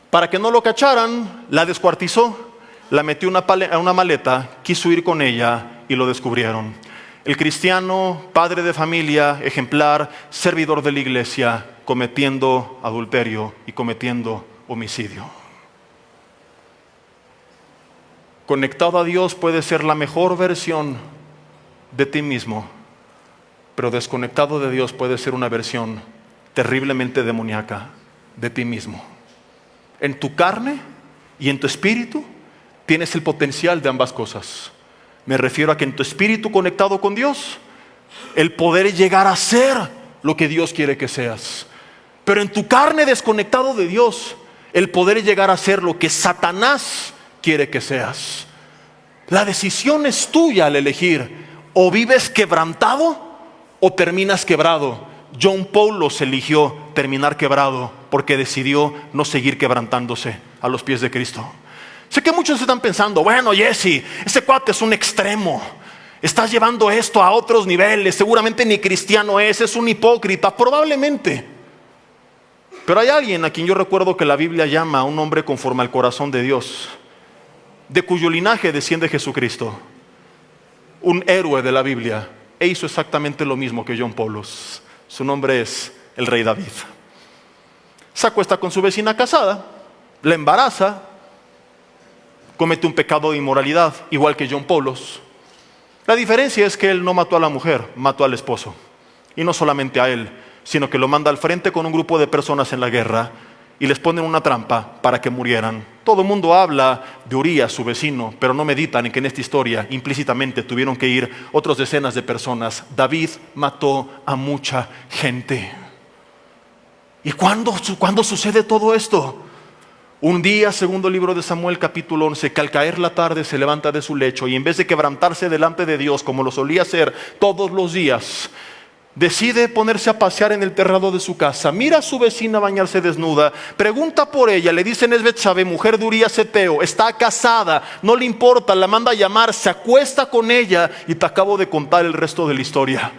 Para que no lo cacharan, la descuartizó, la metió a una maleta, quiso ir con ella y lo descubrieron. El cristiano, padre de familia, ejemplar, servidor de la iglesia, cometiendo adulterio y cometiendo homicidio. Conectado a Dios puede ser la mejor versión de ti mismo, pero desconectado de Dios puede ser una versión terriblemente demoníaca de ti mismo. En tu carne y en tu espíritu tienes el potencial de ambas cosas. Me refiero a que en tu espíritu conectado con Dios, el poder llegar a ser lo que Dios quiere que seas. Pero en tu carne desconectado de Dios, el poder llegar a ser lo que Satanás quiere que seas. La decisión es tuya al elegir. O vives quebrantado o terminas quebrado. John Poulos eligió terminar quebrado porque decidió no seguir quebrantándose a los pies de Cristo. Sé que muchos están pensando, bueno, Jesse, ese cuate es un extremo, estás llevando esto a otros niveles, seguramente ni cristiano es un hipócrita, probablemente. Pero hay alguien a quien yo recuerdo que la Biblia llama a un hombre conforme al corazón de Dios, de cuyo linaje desciende Jesucristo, un héroe de la Biblia, e hizo exactamente lo mismo que John Poulos. Su nombre es el rey David. Se acuesta con su vecina casada, la embaraza, comete un pecado de inmoralidad, igual que John Poulos. La diferencia es que él no mató a la mujer, mató al esposo. Y no solamente a él, sino que lo manda al frente con un grupo de personas en la guerra y les ponen una trampa para que murieran. Todo el mundo habla de Urías, su vecino, pero no meditan en que en esta historia implícitamente tuvieron que ir otras decenas de personas. David mató a mucha gente. ¿Y cuándo sucede todo esto? Un día, segundo libro de Samuel, capítulo 11, que al caer la tarde se levanta de su lecho y en vez de quebrantarse delante de Dios como lo solía hacer todos los días, decide ponerse a pasear en el terrado de su casa. Mira a su vecina bañarse desnuda, pregunta por ella, le dicen es Betsabé, mujer de Urías Heteo, está casada, no le importa, la manda a llamar, se acuesta con ella y te acabo de contar el resto de la historia.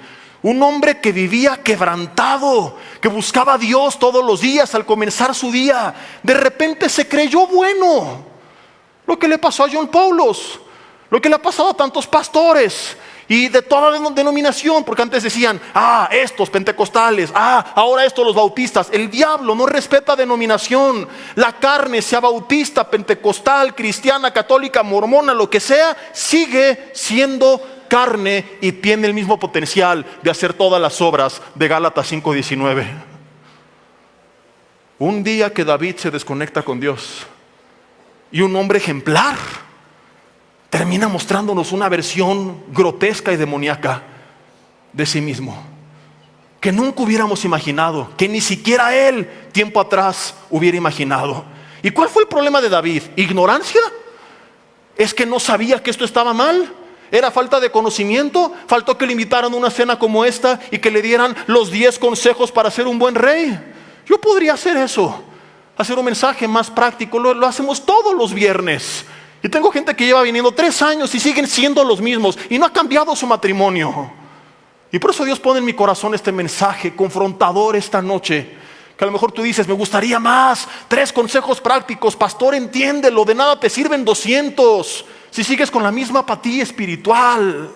Un hombre que vivía quebrantado, que buscaba a Dios todos los días al comenzar su día, de repente se creyó bueno. Lo que le pasó a John Poulos, lo que le ha pasado a tantos pastores y de toda denominación, porque antes decían, estos pentecostales, ahora estos los bautistas. El diablo no respeta denominación. La carne, sea bautista, pentecostal, cristiana, católica, mormona, lo que sea, sigue siendo carne y tiene el mismo potencial de hacer todas las obras de Gálatas 5:19. Un día que David se desconecta con Dios y un hombre ejemplar termina mostrándonos una versión grotesca y demoníaca de sí mismo que nunca hubiéramos imaginado, que ni siquiera él tiempo atrás hubiera imaginado. ¿Y cuál fue el problema de David? ¿Ignorancia? ¿Es que no sabía que esto estaba mal? ¿Era falta de conocimiento? ¿Faltó que le invitaran a una cena como esta y que le dieran los 10 consejos para ser un buen rey? Yo podría hacer eso, hacer un mensaje más práctico. Lo hacemos todos los viernes. Y tengo gente que lleva viniendo 3 años y siguen siendo los mismos y no ha cambiado su matrimonio. Y por eso Dios pone en mi corazón este mensaje confrontador esta noche. Que a lo mejor tú dices, me gustaría más, 3 consejos prácticos, pastor, entiéndelo, de nada te sirven 200 si sigues con la misma apatía espiritual.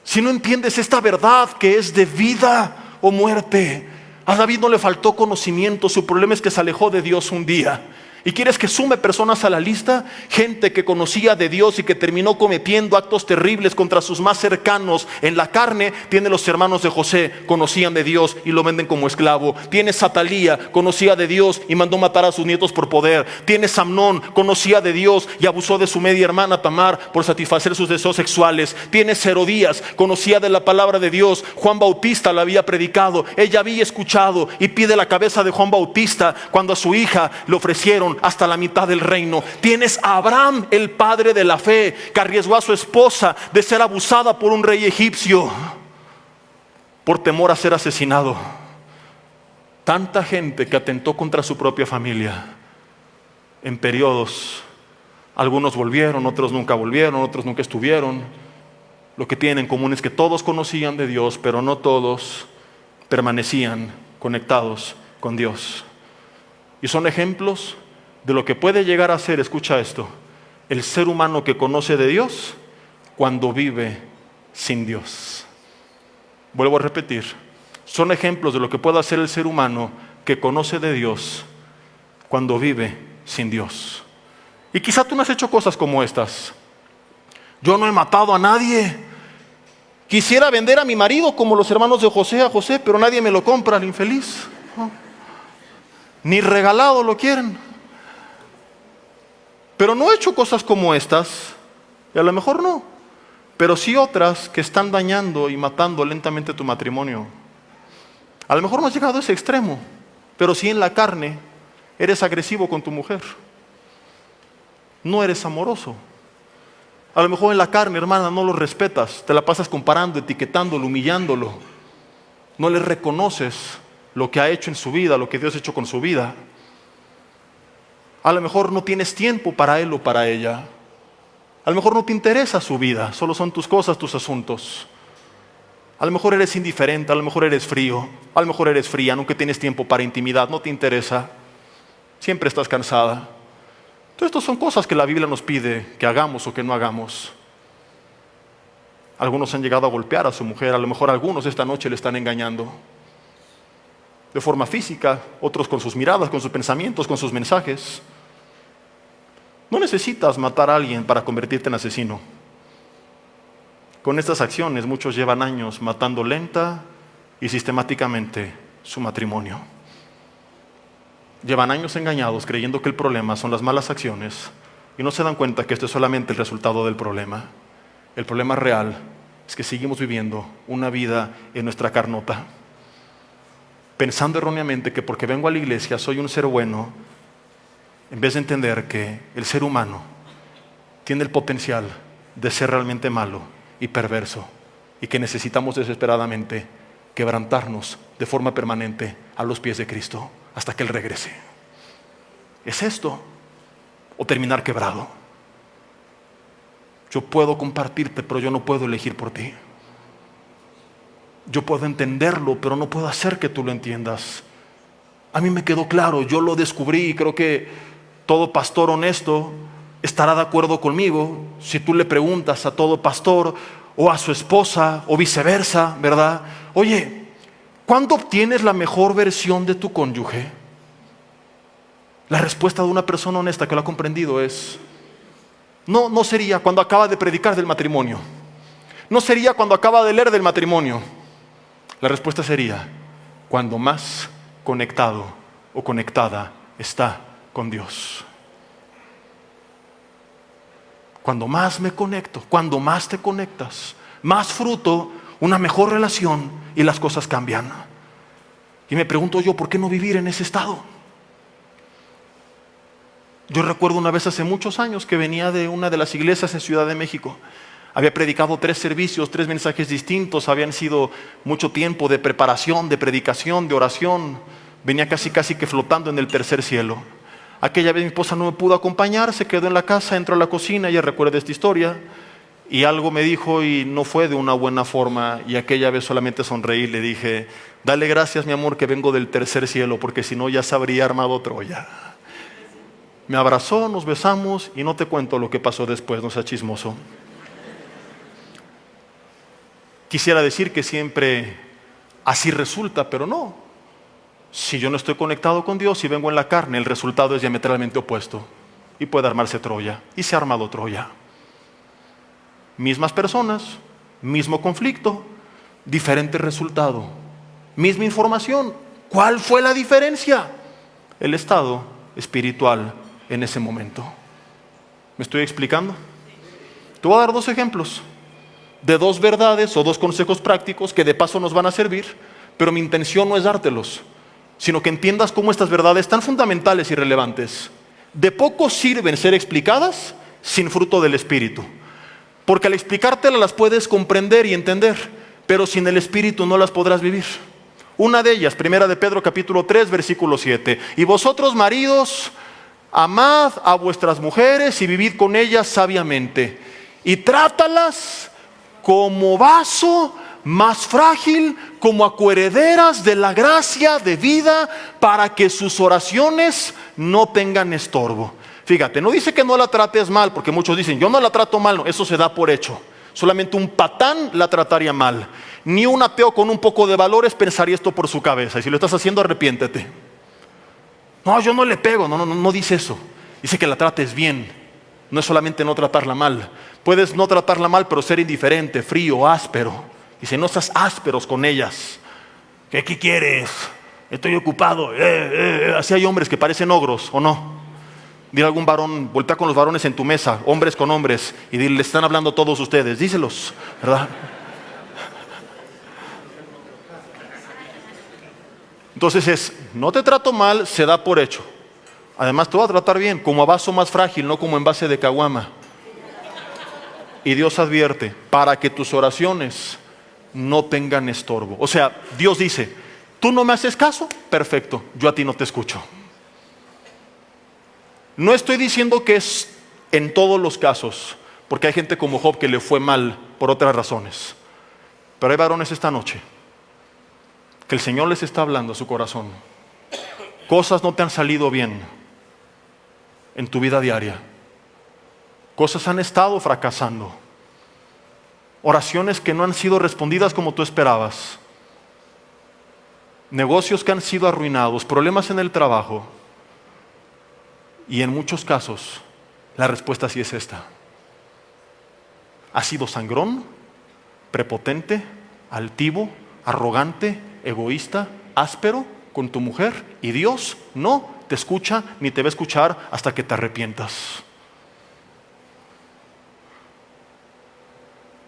Si no entiendes esta verdad que es de vida o muerte. A David no le faltó conocimiento, su problema es que se alejó de Dios un día. ¿Y quieres que sume personas a la lista? Gente que conocía de Dios y que terminó cometiendo actos terribles contra sus más cercanos. En la carne tiene los hermanos de José, conocían de Dios y lo venden como esclavo. Tienes Atalía, conocía de Dios y mandó matar a sus nietos por poder. Tienes Amnón, conocía de Dios y abusó de su media hermana Tamar por satisfacer sus deseos sexuales. Tienes Herodías, conocía de la palabra de Dios. Juan Bautista la había predicado, ella había escuchado y pide la cabeza de Juan Bautista cuando a su hija le ofrecieron hasta la mitad del reino. Tienes a Abraham, el padre de la fe, que arriesgó a su esposa de ser abusada por un rey egipcio por temor a ser asesinado. Tanta gente que atentó contra su propia familia en periodos. Algunos volvieron, otros nunca volvieron, otros nunca estuvieron. Lo que tienen en común es que todos conocían de Dios, pero no todos permanecían conectados con Dios. Y son ejemplos de lo que puede llegar a ser, escucha esto, el ser humano que conoce de Dios cuando vive sin Dios. Vuelvo a repetir, son ejemplos de lo que puede hacer el ser humano que conoce de Dios cuando vive sin Dios. Y quizá tú no has hecho cosas como estas. Yo no he matado a nadie. Quisiera vender a mi marido como los hermanos de José a José, pero nadie me lo compra, el infeliz. Ni regalado lo quieren. Pero no he hecho cosas como estas, y a lo mejor no, pero sí otras que están dañando y matando lentamente tu matrimonio. A lo mejor no has llegado a ese extremo, pero sí en la carne eres agresivo con tu mujer. No eres amoroso. A lo mejor en la carne, hermana, no lo respetas, te la pasas comparando, etiquetándolo, humillándolo. No le reconoces lo que ha hecho en su vida, lo que Dios ha hecho con su vida. A lo mejor no tienes tiempo para él o para ella. A lo mejor no te interesa su vida, solo son tus cosas, tus asuntos. A lo mejor eres indiferente, a lo mejor eres frío, a lo mejor eres fría, nunca tienes tiempo para intimidad, no te interesa. Siempre estás cansada. Entonces, estas son cosas que la Biblia nos pide que hagamos o que no hagamos. Algunos han llegado a golpear a su mujer, a lo mejor algunos esta noche le están engañando. De forma física, otros con sus miradas, con sus pensamientos, con sus mensajes. No necesitas matar a alguien para convertirte en asesino. Con estas acciones muchos llevan años matando lenta y sistemáticamente su matrimonio. Llevan años engañados creyendo que el problema son las malas acciones y no se dan cuenta que esto es solamente el resultado del problema. El problema real es que seguimos viviendo una vida en nuestra carnota, pensando erróneamente que porque vengo a la iglesia soy un ser bueno, en vez de entender que el ser humano tiene el potencial de ser realmente malo y perverso y que necesitamos desesperadamente quebrantarnos de forma permanente a los pies de Cristo hasta que Él regrese. ¿Es esto o terminar quebrado? Yo puedo compartirte, pero yo no puedo elegir por ti. Yo puedo entenderlo, pero no puedo hacer que tú lo entiendas. A mí me quedó claro, yo lo descubrí y creo que todo pastor honesto estará de acuerdo conmigo. Si tú le preguntas a todo pastor o a su esposa o viceversa, ¿verdad? Oye, ¿cuándo obtienes la mejor versión de tu cónyuge? La respuesta de una persona honesta que lo ha comprendido es: no sería cuando acaba de predicar del matrimonio. No sería cuando acaba de leer del matrimonio. La respuesta sería: cuando más conectado o conectada está con Dios. Cuando más me conecto, cuando más te conectas, más fruto, una mejor relación y las cosas cambian. Y me pregunto yo, ¿por qué no vivir en ese estado? Yo recuerdo una vez hace muchos años que venía de una de las iglesias en Ciudad de México. Había predicado 3 servicios, 3 mensajes distintos, habían sido mucho tiempo de preparación, de predicación, de oración. Venía casi que flotando en el tercer cielo. Aquella vez mi esposa no me pudo acompañar, se quedó en la casa, entró a la cocina, ella recuerda esta historia. y algo me dijo y no fue de una buena forma, y aquella vez solamente sonreí y le dije: dale gracias, mi amor, que vengo del tercer cielo, porque si no ya se habría armado Troya. Me abrazó, nos besamos y no te cuento lo que pasó después, no sea chismoso. Quisiera decir que siempre así resulta, pero no. Si yo no estoy conectado con Dios y vengo en la carne, el resultado es diametralmente opuesto y puede armarse Troya, y se ha armado Troya. Mismas personas, mismo conflicto, diferente resultado, misma información. ¿Cuál fue la diferencia? El estado espiritual en ese momento. ¿Me estoy explicando? Te voy a dar 2 ejemplos de 2 verdades o 2 consejos prácticos que de paso nos van a servir, pero mi intención no es dártelos, sino que entiendas cómo estas verdades tan fundamentales y relevantes de poco sirven ser explicadas sin fruto del Espíritu. Porque al explicártelas las puedes comprender y entender, pero sin el Espíritu no las podrás vivir. Una de ellas, 1 de Pedro capítulo 3, versículo 7. Y vosotros, maridos, amad a vuestras mujeres y vivid con ellas sabiamente, y trátalas como vaso más frágil, como acuerederas de la gracia de vida, para que sus oraciones no tengan estorbo. Fíjate, no dice que no la trates mal, porque muchos dicen: yo no la trato mal. No, eso se da por hecho. Solamente un patán la trataría mal. Ni un ateo con un poco de valores pensaría esto por su cabeza. Y si lo estás haciendo, arrepiéntete. No, yo no le pego. No dice eso. Dice que la trates bien. No es solamente no tratarla mal. Puedes no tratarla mal, pero ser indiferente, frío, áspero. Dice: no seas ásperos con ellas. ¿Qué quieres? Estoy ocupado. Así hay hombres que parecen ogros, ¿o no? Dile a algún varón, voltea con los varones en tu mesa, hombres con hombres, y dile: le están hablando todos ustedes. Díselos, ¿verdad? Entonces no te trato mal, se da por hecho. Además te voy a tratar bien, como a vaso más frágil, no como envase de caguama. Y Dios advierte: para que tus oraciones no tengan estorbo. O sea, Dios dice: tú no me haces caso, perfecto, yo a ti no te escucho. No estoy diciendo que es en todos los casos, porque hay gente como Job que le fue mal por otras razones. Pero hay varones esta noche que el Señor les está hablando a su corazón. Cosas no te han salido bien en tu vida diaria. Cosas han estado fracasando. Oraciones que no han sido respondidas como tú esperabas. Negocios que han sido arruinados. Problemas en el trabajo. Y en muchos casos, la respuesta sí es esta. Has sido sangrón, prepotente, altivo, arrogante, egoísta, áspero con tu mujer, y Dios no te escucha ni te va a escuchar hasta que te arrepientas.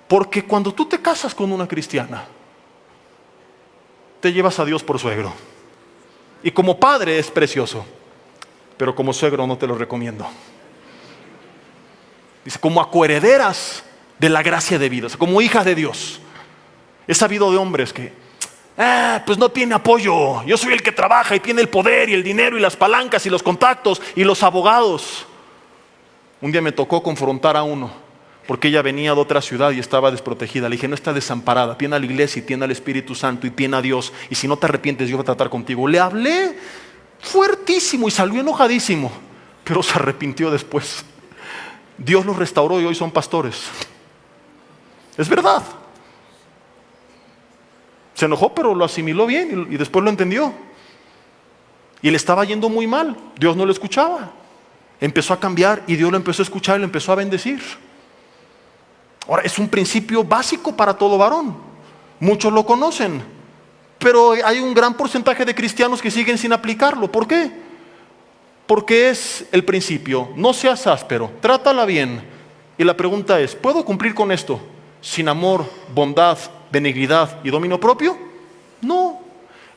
Porque cuando tú te casas con una cristiana, te llevas a Dios por suegro. Y como padre es precioso, pero como suegro no te lo recomiendo. Dice: como acuerederas de la gracia de vida, o sea, como hijas de Dios. He sabido de hombres que pues no tiene apoyo. Yo soy el que trabaja y tiene el poder y el dinero y las palancas y los contactos y los abogados. Un día me tocó confrontar a uno, porque ella venía de otra ciudad y estaba desprotegida. Le dije: no está desamparada, tiene a la iglesia y tiene al Espíritu Santo y tiene a Dios, y si no te arrepientes, Dios va a tratar contigo. Le hablé fuertísimo y salió enojadísimo, pero se arrepintió después. Dios los restauró y hoy son pastores. Es verdad. Se enojó, pero lo asimiló bien y después lo entendió. Y le estaba yendo muy mal. Dios no lo escuchaba. Empezó a cambiar y Dios lo empezó a escuchar y lo empezó a bendecir. Ahora, es un principio básico para todo varón. Muchos lo conocen, pero hay un gran porcentaje de cristianos que siguen sin aplicarlo. ¿Por qué? Porque es el principio: no seas áspero, trátala bien. Y la pregunta es: ¿puedo cumplir con esto sin amor, bondad, benignidad y dominio propio? No.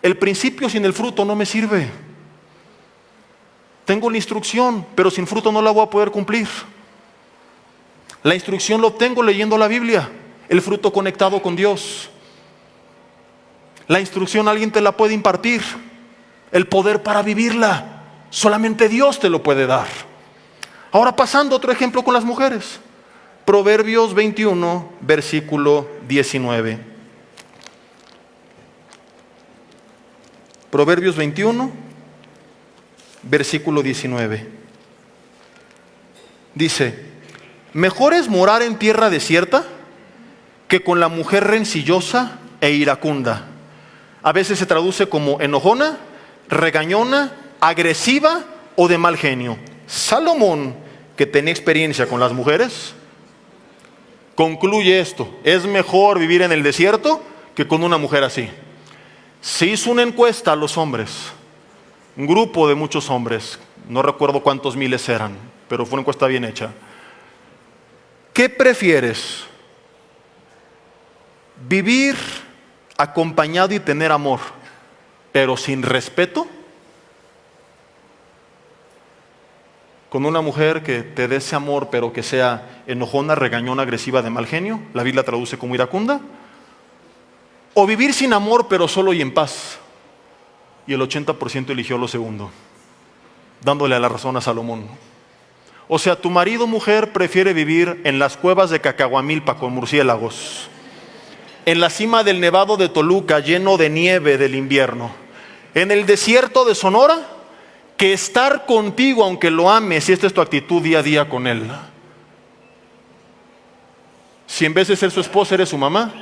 El principio sin el fruto no me sirve. Tengo la instrucción, pero sin fruto no la voy a poder cumplir. La instrucción lo obtengo leyendo la Biblia, el fruto conectado con Dios. La instrucción alguien te la puede impartir, el poder para vivirla solamente Dios te lo puede dar. Ahora, pasando a otro ejemplo con las mujeres. Proverbios 21, versículo 19. Proverbios 21, versículo 19. Dice: mejor es morar en tierra desierta que con la mujer rencillosa e iracunda. A veces se traduce como enojona, regañona, agresiva o de mal genio. Salomón, que tenía experiencia con las mujeres, concluye esto: es mejor vivir en el desierto que con una mujer así. Se hizo una encuesta a los hombres, un grupo de muchos hombres, no recuerdo cuántos miles eran, pero fue una encuesta bien hecha. ¿Qué prefieres? ¿Vivir acompañado y tener amor, pero sin respeto? ¿Con una mujer que te dé ese amor, pero que sea enojona, regañona, agresiva, de mal genio? La Biblia traduce como iracunda. ¿O vivir sin amor, pero solo y en paz? Y el 80% eligió lo segundo, dándole la razón a Salomón. O sea, tu marido o mujer prefiere vivir en las cuevas de Cacahuamilpa con murciélagos, en la cima del Nevado de Toluca lleno de nieve del invierno, en el desierto de Sonora, que estar contigo aunque lo ames, y esta es tu actitud día a día con él. Si en vez de ser su esposa eres su mamá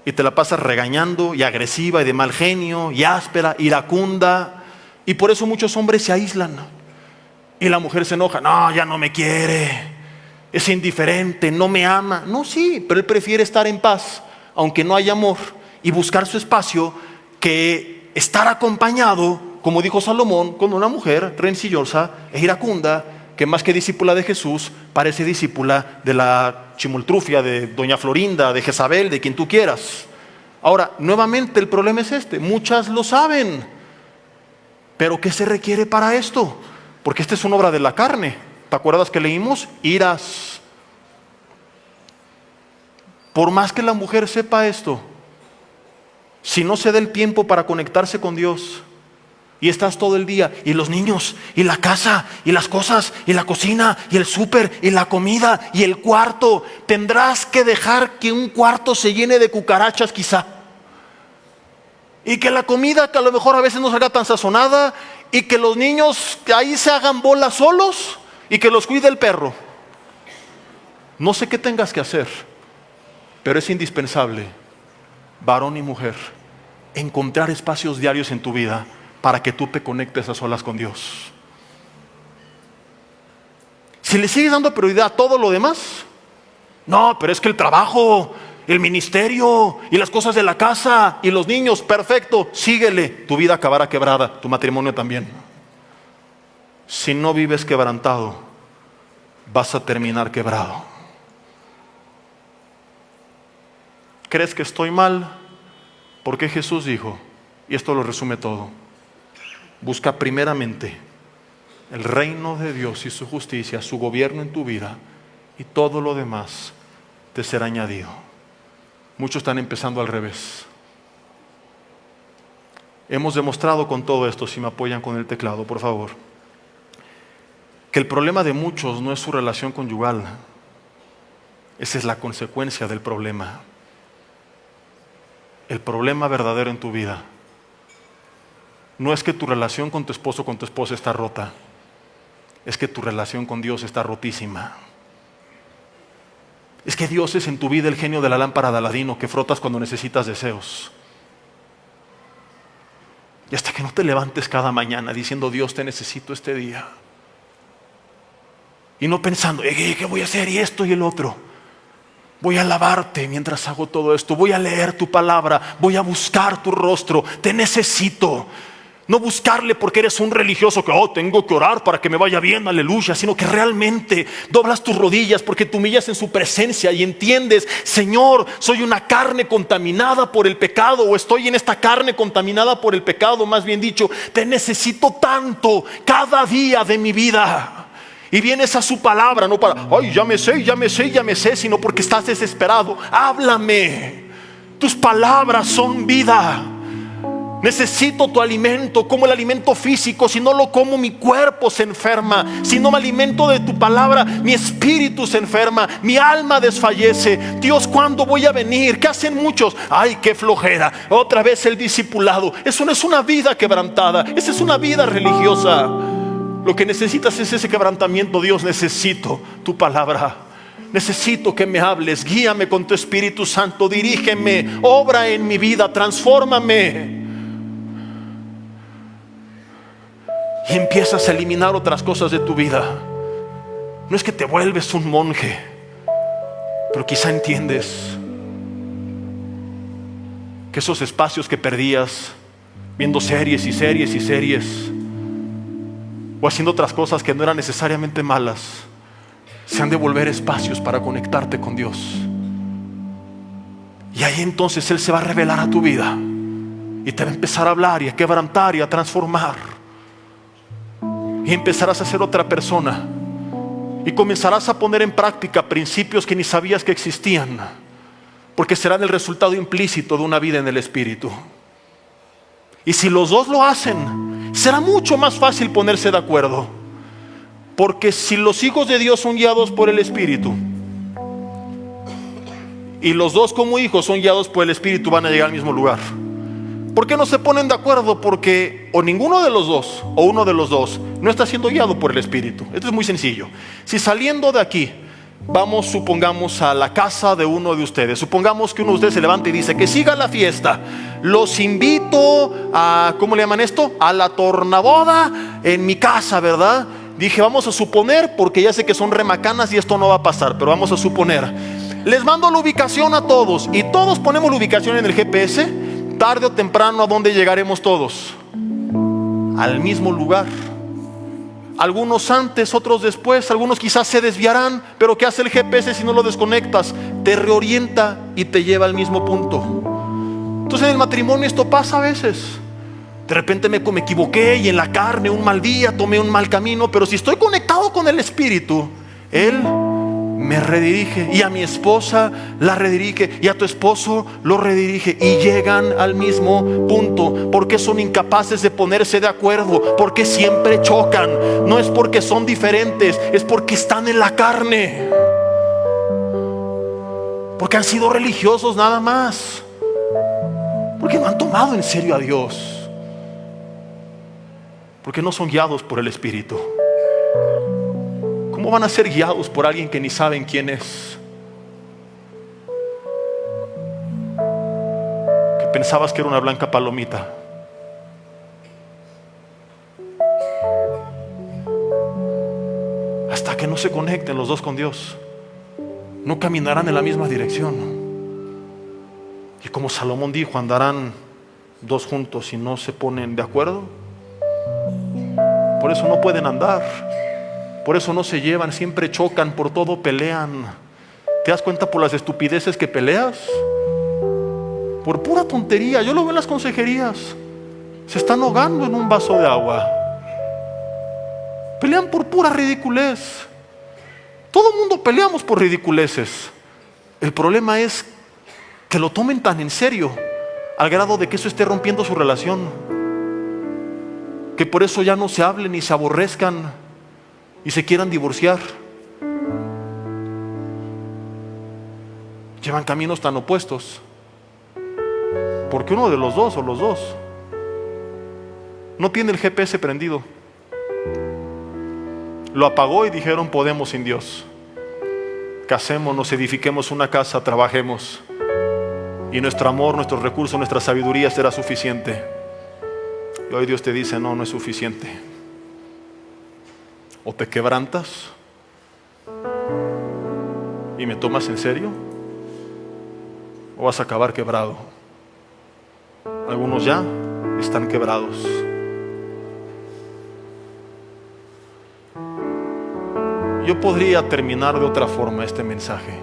y te la pasas regañando y agresiva y de mal genio y áspera, iracunda, y por eso muchos hombres se aíslan y la mujer se enoja: no, ya no me quiere, es indiferente, no me ama. No, sí, pero él prefiere estar en paz aunque no haya amor y buscar su espacio, que estar acompañado, como dijo Salomón, con una mujer rencillosa e iracunda, que más que discípula de Jesús, parece discípula de la chimoltrufia, de doña Florinda, de Jezabel, de quien tú quieras. Ahora, nuevamente el problema es este: muchas lo saben, pero ¿qué se requiere para esto? Porque esta es una obra de la carne. ¿Te acuerdas que leímos? Iras. Por más que la mujer sepa esto, si no se da el tiempo para conectarse con Dios, y estás todo el día, y los niños, y la casa, y las cosas, y la cocina, y el súper, y la comida, y el cuarto, tendrás que dejar que un cuarto se llene de cucarachas quizá, y que la comida, que a lo mejor a veces no salga tan sazonada, y que los niños que ahí se hagan bolas solos, y que los cuide el perro. No sé qué tengas que hacer, pero es indispensable, varón y mujer, encontrar espacios diarios en tu vida para que tú te conectes a solas con Dios. Si le sigues dando prioridad a todo lo demás, no, pero es que el trabajo, el ministerio y las cosas de la casa y los niños, perfecto, síguele, tu vida acabará quebrada, tu matrimonio también. Si no vives quebrantado, vas a terminar quebrado. ¿Crees que estoy mal? Porque Jesús dijo, y esto lo resume todo: busca primeramente el reino de Dios y su justicia, su gobierno en tu vida, y todo lo demás te será añadido. Muchos están empezando al revés. Hemos demostrado con todo esto, si me apoyan con el teclado, por favor, que el problema de muchos no es su relación conyugal. Esa es la consecuencia del problema. El problema verdadero en tu vida no es que tu relación con tu esposo o con tu esposa está rota, es que tu relación con Dios está rotísima. Es que Dios es en tu vida el genio de la lámpara de Aladino que frotas cuando necesitas deseos. Y hasta que no te levantes cada mañana diciendo: Dios, te necesito este día, y no pensando: ¿qué voy a hacer? Y esto y el otro. Voy a alabarte mientras hago todo esto, voy a leer tu palabra, voy a buscar tu rostro, te necesito. No buscarle porque eres un religioso que tengo que orar para que me vaya bien, aleluya, sino que realmente doblas tus rodillas porque te humillas en su presencia y entiendes: Señor, soy una carne contaminada por el pecado, o estoy en esta carne contaminada por el pecado, más bien dicho, te necesito tanto cada día de mi vida. Y vienes a su palabra, no para, ya me sé, sino porque estás desesperado. Háblame, tus palabras son vida. Necesito tu alimento, como el alimento físico. Si no lo como, mi cuerpo se enferma. Si no me alimento de tu palabra, mi espíritu se enferma, mi alma desfallece. Dios, ¿cuándo voy a venir? ¿Qué hacen muchos? Ay, qué flojera, otra vez el discipulado. Eso no es una vida quebrantada, esa es una vida religiosa. Lo que necesitas es ese quebrantamiento. Dios, necesito tu palabra. Necesito que me hables, guíame con tu Espíritu Santo, dirígeme, obra en mi vida, transfórmame. Y empiezas a eliminar otras cosas de tu vida. No es que te vuelves un monje, pero quizá entiendes que esos espacios que perdías viendo series y series y series, o haciendo otras cosas que no eran necesariamente malas, se han de volver espacios para conectarte con Dios. Y ahí entonces Él se va a revelar a tu vida y te va a empezar a hablar y a quebrantar y a transformar. Y empezarás a ser otra persona y comenzarás a poner en práctica principios que ni sabías que existían, porque serán el resultado implícito de una vida en el Espíritu. Y si los dos lo hacen, será mucho más fácil ponerse de acuerdo. Porque si los hijos de Dios son guiados por el Espíritu, y los dos como hijos son guiados por el Espíritu, van a llegar al mismo lugar. ¿Por qué no se ponen de acuerdo? Porque o ninguno de los dos o uno de los dos no está siendo guiado por el Espíritu. Esto es muy sencillo. Si saliendo de aquí vamos, supongamos, a la casa de uno de ustedes, supongamos que uno de ustedes se levanta y dice que siga la fiesta, los invito a, ¿cómo le llaman esto? A la tornaboda en mi casa, ¿verdad? Dije, vamos a suponer, porque ya sé que son remacanas y esto no va a pasar, pero vamos a suponer. Les mando la ubicación a todos y todos ponemos la ubicación en el GPS. Tarde o temprano, ¿a dónde llegaremos todos? Al mismo lugar. Algunos antes, otros después, algunos quizás se desviarán, pero ¿qué hace el GPS si no lo desconectas? Te reorienta y te lleva al mismo punto. Entonces en el matrimonio esto pasa a veces. De repente me equivoqué y en la carne un mal día, tomé un mal camino, pero si estoy conectado con el Espíritu, Él me redirige, y a mi esposa la redirige, y a tu esposo lo redirige, y llegan al mismo punto. Porque son incapaces de ponerse de acuerdo, porque siempre chocan. No es porque son diferentes, es porque están en la carne, porque han sido religiosos nada más, porque no han tomado en serio a Dios, porque no son guiados por el Espíritu. ¿Cómo van a ser guiados por alguien que ni saben quién es? Que pensabas que era una blanca palomita. Hasta que no se conecten los dos con Dios, no caminarán en la misma dirección. Y como Salomón dijo, andarán dos juntos si no se ponen de acuerdo. Por eso no pueden andar, por eso no se llevan, siempre chocan, por todo pelean. ¿Te das cuenta por las estupideces que peleas? Por pura tontería. Yo lo veo en las consejerías. Se están ahogando en un vaso de agua. Pelean por pura ridiculez. Todo el mundo peleamos por ridiculeces. El problema es que lo tomen tan en serio, al grado de que eso esté rompiendo su relación, que por eso ya no se hablen y se aborrezcan y se quieran divorciar. Llevan caminos tan opuestos, porque uno de los dos o los dos no tiene el GPS prendido. Lo apagó y dijeron, podemos sin Dios. Casémonos, edifiquemos una casa, trabajemos, y nuestro amor, nuestros recursos, nuestra sabiduría será suficiente. Y hoy Dios te dice, no, no es suficiente. O te quebrantas y me tomas en serio, o vas a acabar quebrado. Algunos ya están quebrados. Yo podría terminar de otra forma este mensaje.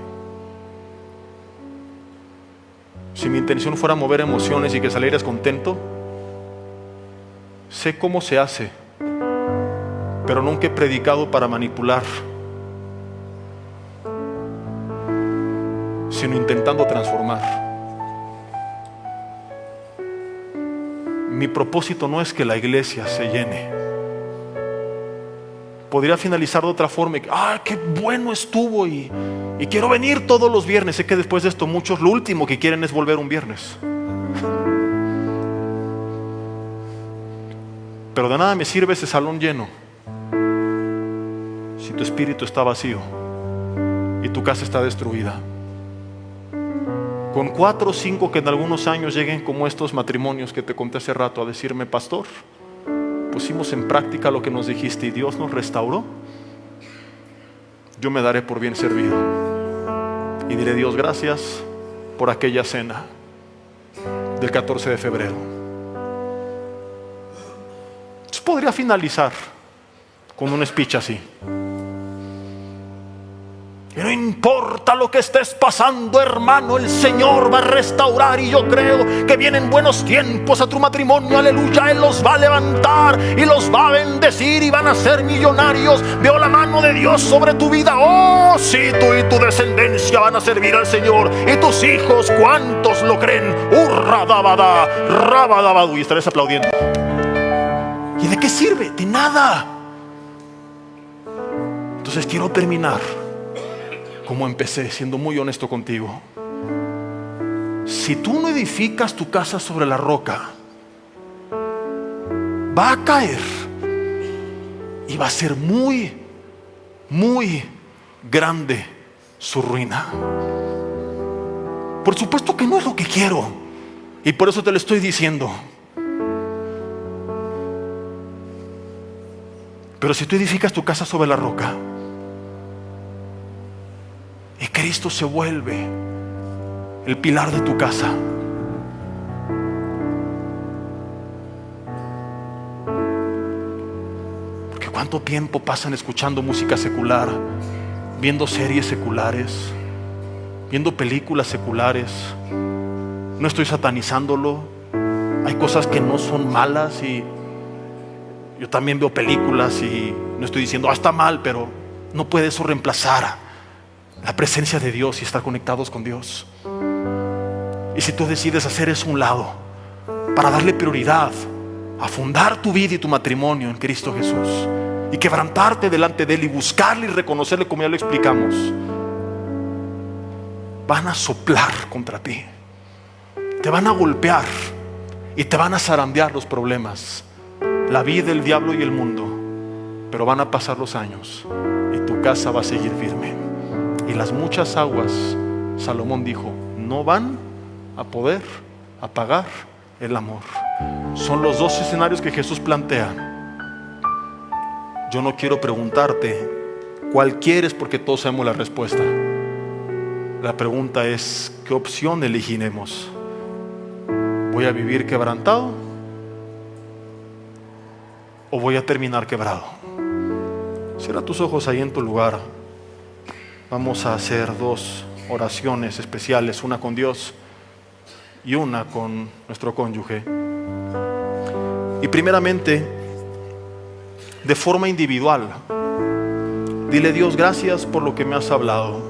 Si mi intención fuera mover emociones y que salieras contento, sé cómo se hace, pero nunca he predicado para manipular, sino intentando transformar. mi propósito no es que la iglesia se llene. Podría finalizar de otra forma. Qué bueno estuvo y quiero venir todos los viernes. Sé que después de esto muchos lo último que quieren es volver un viernes. Pero de nada me sirve ese salón lleno si tu espíritu está vacío y tu casa está destruida. Con 4 o 5 que en algunos años lleguen como estos matrimonios que te conté hace rato a decirme: pastor, pusimos en práctica lo que nos dijiste y Dios nos restauró, yo me daré por bien servido y diré: Dios, gracias por aquella cena del 14 de febrero. Entonces podría finalizar con un speech así: y no importa lo que estés pasando, hermano, el Señor va a restaurar, y yo creo que vienen buenos tiempos a tu matrimonio, aleluya. Él los va a levantar y los va a bendecir y van a ser millonarios. Veo la mano de Dios sobre tu vida. Oh, sí, tú y tu descendencia van a servir al Señor, y tus hijos, ¿cuántos lo creen? Urradabada, rabadabadu, y estaréis aplaudiendo. ¿Y de qué sirve? De nada. Entonces quiero terminar como empecé, siendo muy honesto contigo. Si tú no edificas tu casa sobre la roca, va a caer y va a ser muy, muy grande su ruina. Por supuesto que no es lo que quiero, y por eso te lo estoy diciendo. Pero si tú edificas tu casa sobre la roca y Cristo se vuelve el pilar de tu casa, porque cuánto tiempo pasan escuchando música secular, viendo series seculares, viendo películas seculares. No estoy satanizándolo, hay cosas que no son malas, y yo también veo películas y no estoy diciendo está mal, pero no puede eso reemplazar la presencia de Dios y estar conectados con Dios. Y si tú decides hacer eso a un lado para darle prioridad a fundar tu vida y tu matrimonio en Cristo Jesús y quebrantarte delante de Él y buscarle y reconocerle, como ya lo explicamos, van a soplar contra ti, te van a golpear y te van a zarandear los problemas, la vida, el diablo y el mundo. Pero van a pasar los años y tu casa va a seguir firme. Y las muchas aguas, Salomón dijo, no van a poder apagar el amor. Son los dos escenarios que Jesús plantea. Yo no quiero preguntarte cuál quieres, porque todos sabemos la respuesta. La pregunta es, ¿qué opción elegiremos? ¿Voy a vivir quebrantado o voy a terminar quebrado? Cierra tus ojos ahí en tu lugar. Vamos a hacer 2 oraciones especiales, una con Dios y una con nuestro cónyuge. Y primeramente, de forma individual, dile: Dios, gracias por lo que me has hablado.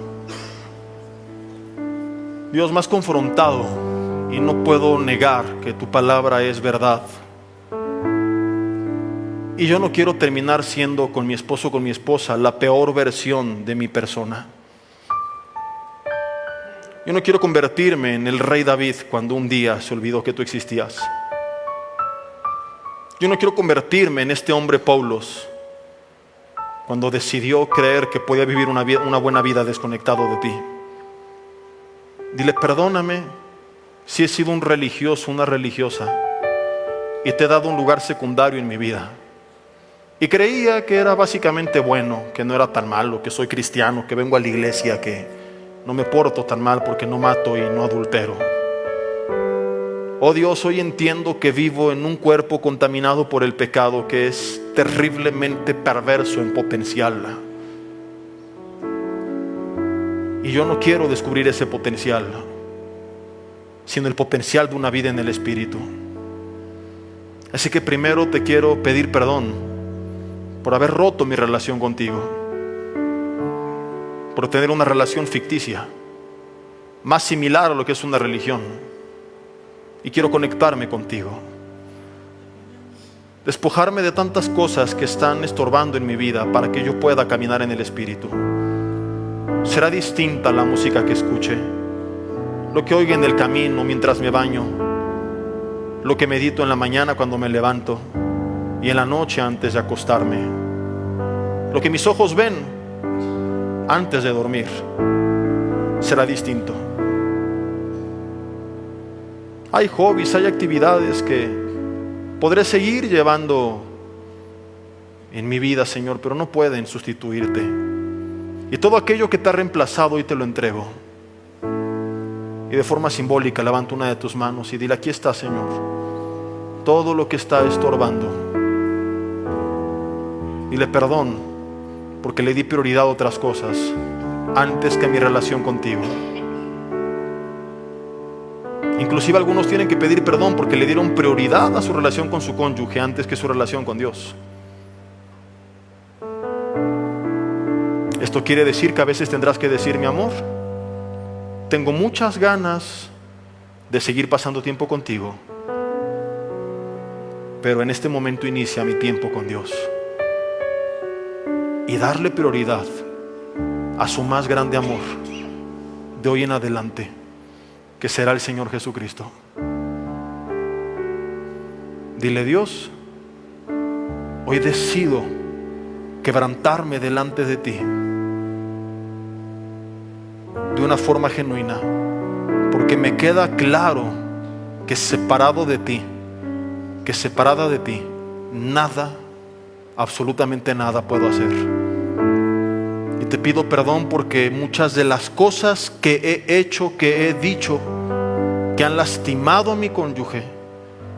Dios, me has confrontado y no puedo negar que tu palabra es verdad. Y yo no quiero terminar siendo con mi esposo o con mi esposa la peor versión de mi persona. Yo no quiero convertirme en el rey David cuando un día se olvidó que tú existías. Yo no quiero convertirme en este hombre Paulos cuando decidió creer que podía vivir una buena vida desconectado de ti. Dile: perdóname si he sido un religioso, una religiosa, y te he dado un lugar secundario en mi vida. Y creía que era básicamente bueno, que no era tan malo, que soy cristiano, que vengo a la iglesia, que no me porto tan mal porque no mato y no adultero. Oh Dios, hoy entiendo que vivo en un cuerpo contaminado por el pecado, que es terriblemente perverso en potencial. Y yo no quiero descubrir ese potencial, sino el potencial de una vida en el Espíritu. Así que primero te quiero pedir perdón por haber roto mi relación contigo, por tener una relación ficticia, más similar a lo que es una religión. Y quiero conectarme contigo. despojarme de tantas cosas que están estorbando en mi vida para que yo pueda caminar en el Espíritu. Será distinta la música que escuche, lo que oiga en el camino mientras me baño, lo que medito en la mañana cuando me levanto y en la noche antes de acostarme, lo que mis ojos ven antes de dormir. Será distinto. Hay hobbies, hay actividades que podré seguir llevando en mi vida, Señor, pero no pueden sustituirte. Y todo aquello que te ha reemplazado hoy te lo entrego. Y de forma simbólica levanto una de tus manos y dile: aquí está, Señor, todo lo que está estorbando. Dile perdón porque le di prioridad a otras cosas antes que a mi relación contigo. Inclusive algunos tienen que pedir perdón porque le dieron prioridad a su relación con su cónyuge antes que su relación con Dios. Esto quiere decir que a veces tendrás que decir: mi amor, tengo muchas ganas de seguir pasando tiempo contigo, pero en este momento inicia mi tiempo con Dios. Y darle prioridad a su más grande amor de hoy en adelante, que será el Señor Jesucristo. Dile: Dios, hoy decido quebrantarme delante de ti de una forma genuina, porque me queda claro que separado de ti, que separada de ti, nada, absolutamente nada puedo hacer. Y te pido perdón porque muchas de las cosas que he hecho, que he dicho, que han lastimado a mi cónyuge,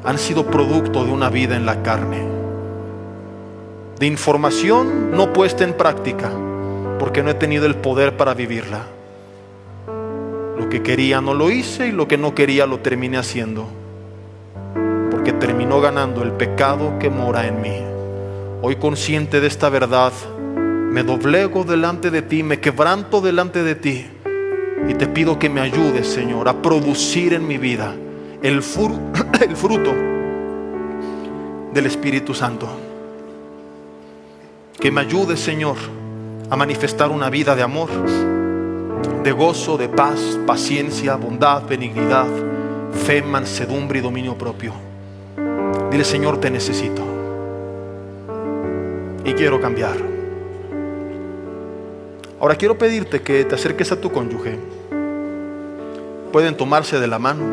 han sido producto de una vida en la carne, de información no puesta en práctica, porque no he tenido el poder para vivirla. Lo que quería no lo hice y lo que no quería lo terminé haciendo, porque terminó ganando el pecado que mora en mí. Hoy, consciente de esta verdad, me doblego delante de ti, me quebranto delante de ti y te pido que me ayudes, Señor, a producir en mi vida el fruto del Espíritu Santo. Que me ayudes, Señor, a manifestar una vida de amor, de gozo, de paz, paciencia, bondad, benignidad, fe, mansedumbre y dominio propio. Dile: Señor, te necesito y quiero cambiar. Ahora quiero pedirte que te acerques a tu cónyuge. Pueden tomarse de la mano,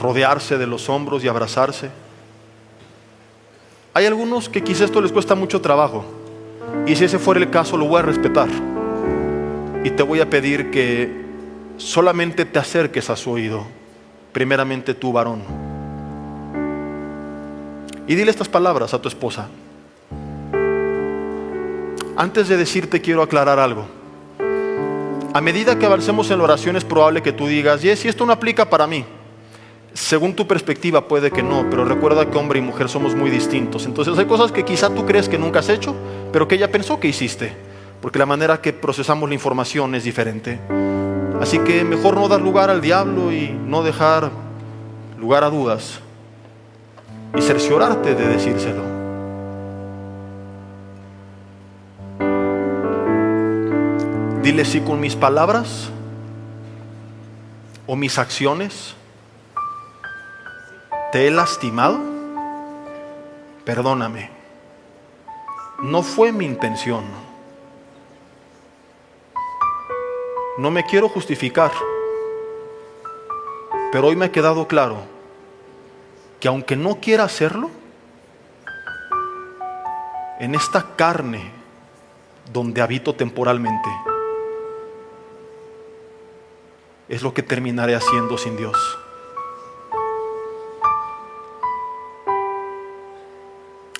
rodearse de los hombros y abrazarse. Hay algunos que quizás esto les cuesta mucho trabajo, y si ese fuera el caso lo voy a respetar y te voy a pedir que solamente te acerques a su oído, primeramente tú, varón, y dile estas palabras a tu esposa. Antes de decirte, quiero aclarar algo. A medida que avancemos en la oración, es probable que tú digas: Jesse, esto no aplica para mí. Según tu perspectiva puede que no, pero recuerda que hombre y mujer somos muy distintos. Entonces hay cosas que quizá tú crees que nunca has hecho, pero que ella pensó que hiciste, porque la manera que procesamos la información es diferente. Así que mejor no dar lugar al diablo y no dejar lugar a dudas, y cerciorarte de decírselo. Dile: si con mis palabras o mis acciones te he lastimado, perdóname. No fue mi intención. No me quiero justificar, pero hoy me ha quedado claro que aunque no quiera hacerlo, en esta carne donde habito temporalmente, es lo que terminaré haciendo sin Dios.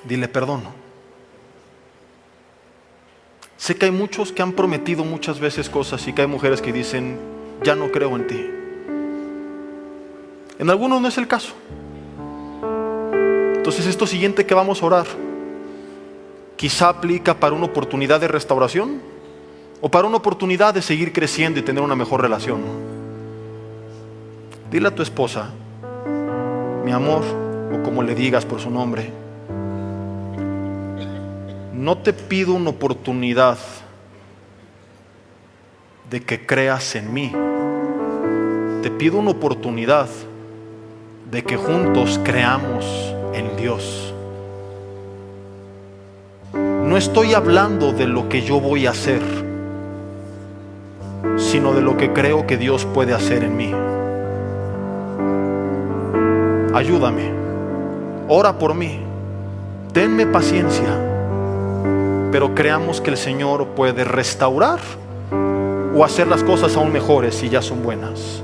Dile: perdono. Sé que hay muchos que han prometido muchas veces cosas y que hay mujeres que dicen: ya no creo en ti. En algunos no es el caso. Entonces esto siguiente que vamos a orar quizá aplica para una oportunidad de restauración o para una oportunidad de seguir creciendo y tener una mejor relación. Dile a tu esposa: mi amor, o como le digas por su nombre, no te pido una oportunidad de que creas en mí. Te pido una oportunidad de que juntos creamos en Dios. No estoy hablando de lo que yo voy a hacer, sino de lo que creo que Dios puede hacer en mí. Ayúdame, ora por mí, tenme paciencia, pero creamos que el Señor puede restaurar o hacer las cosas aún mejores si ya son buenas.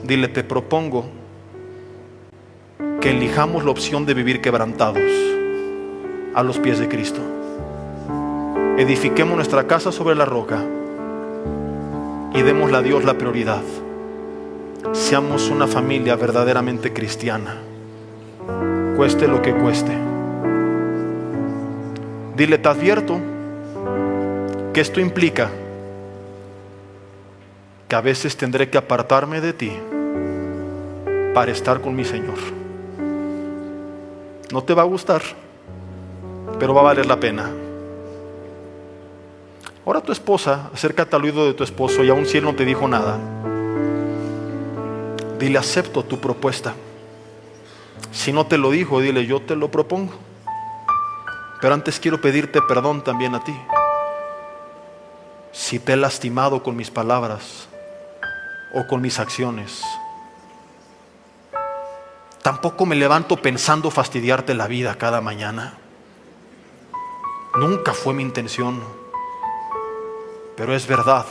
Dile, te propongo que elijamos la opción de vivir quebrantados a los pies de Cristo. Edifiquemos nuestra casa sobre la roca y démosle a Dios la prioridad. Seamos una familia verdaderamente cristiana, cueste lo que cueste. Dile, te advierto que esto implica que a veces tendré que apartarme de ti para estar con mi Señor. No te va a gustar, pero va a valer la pena. Ora a tu esposa, acércate al oído de tu esposo, y aun si él no te dijo nada, dile, acepto tu propuesta. Si no te lo dijo, dile, yo te lo propongo. Pero antes quiero pedirte perdón también a ti, si te he lastimado con mis palabras o con mis acciones. Tampoco me levanto pensando fastidiarte la vida cada mañana. Nunca fue mi intención. Pero es verdad,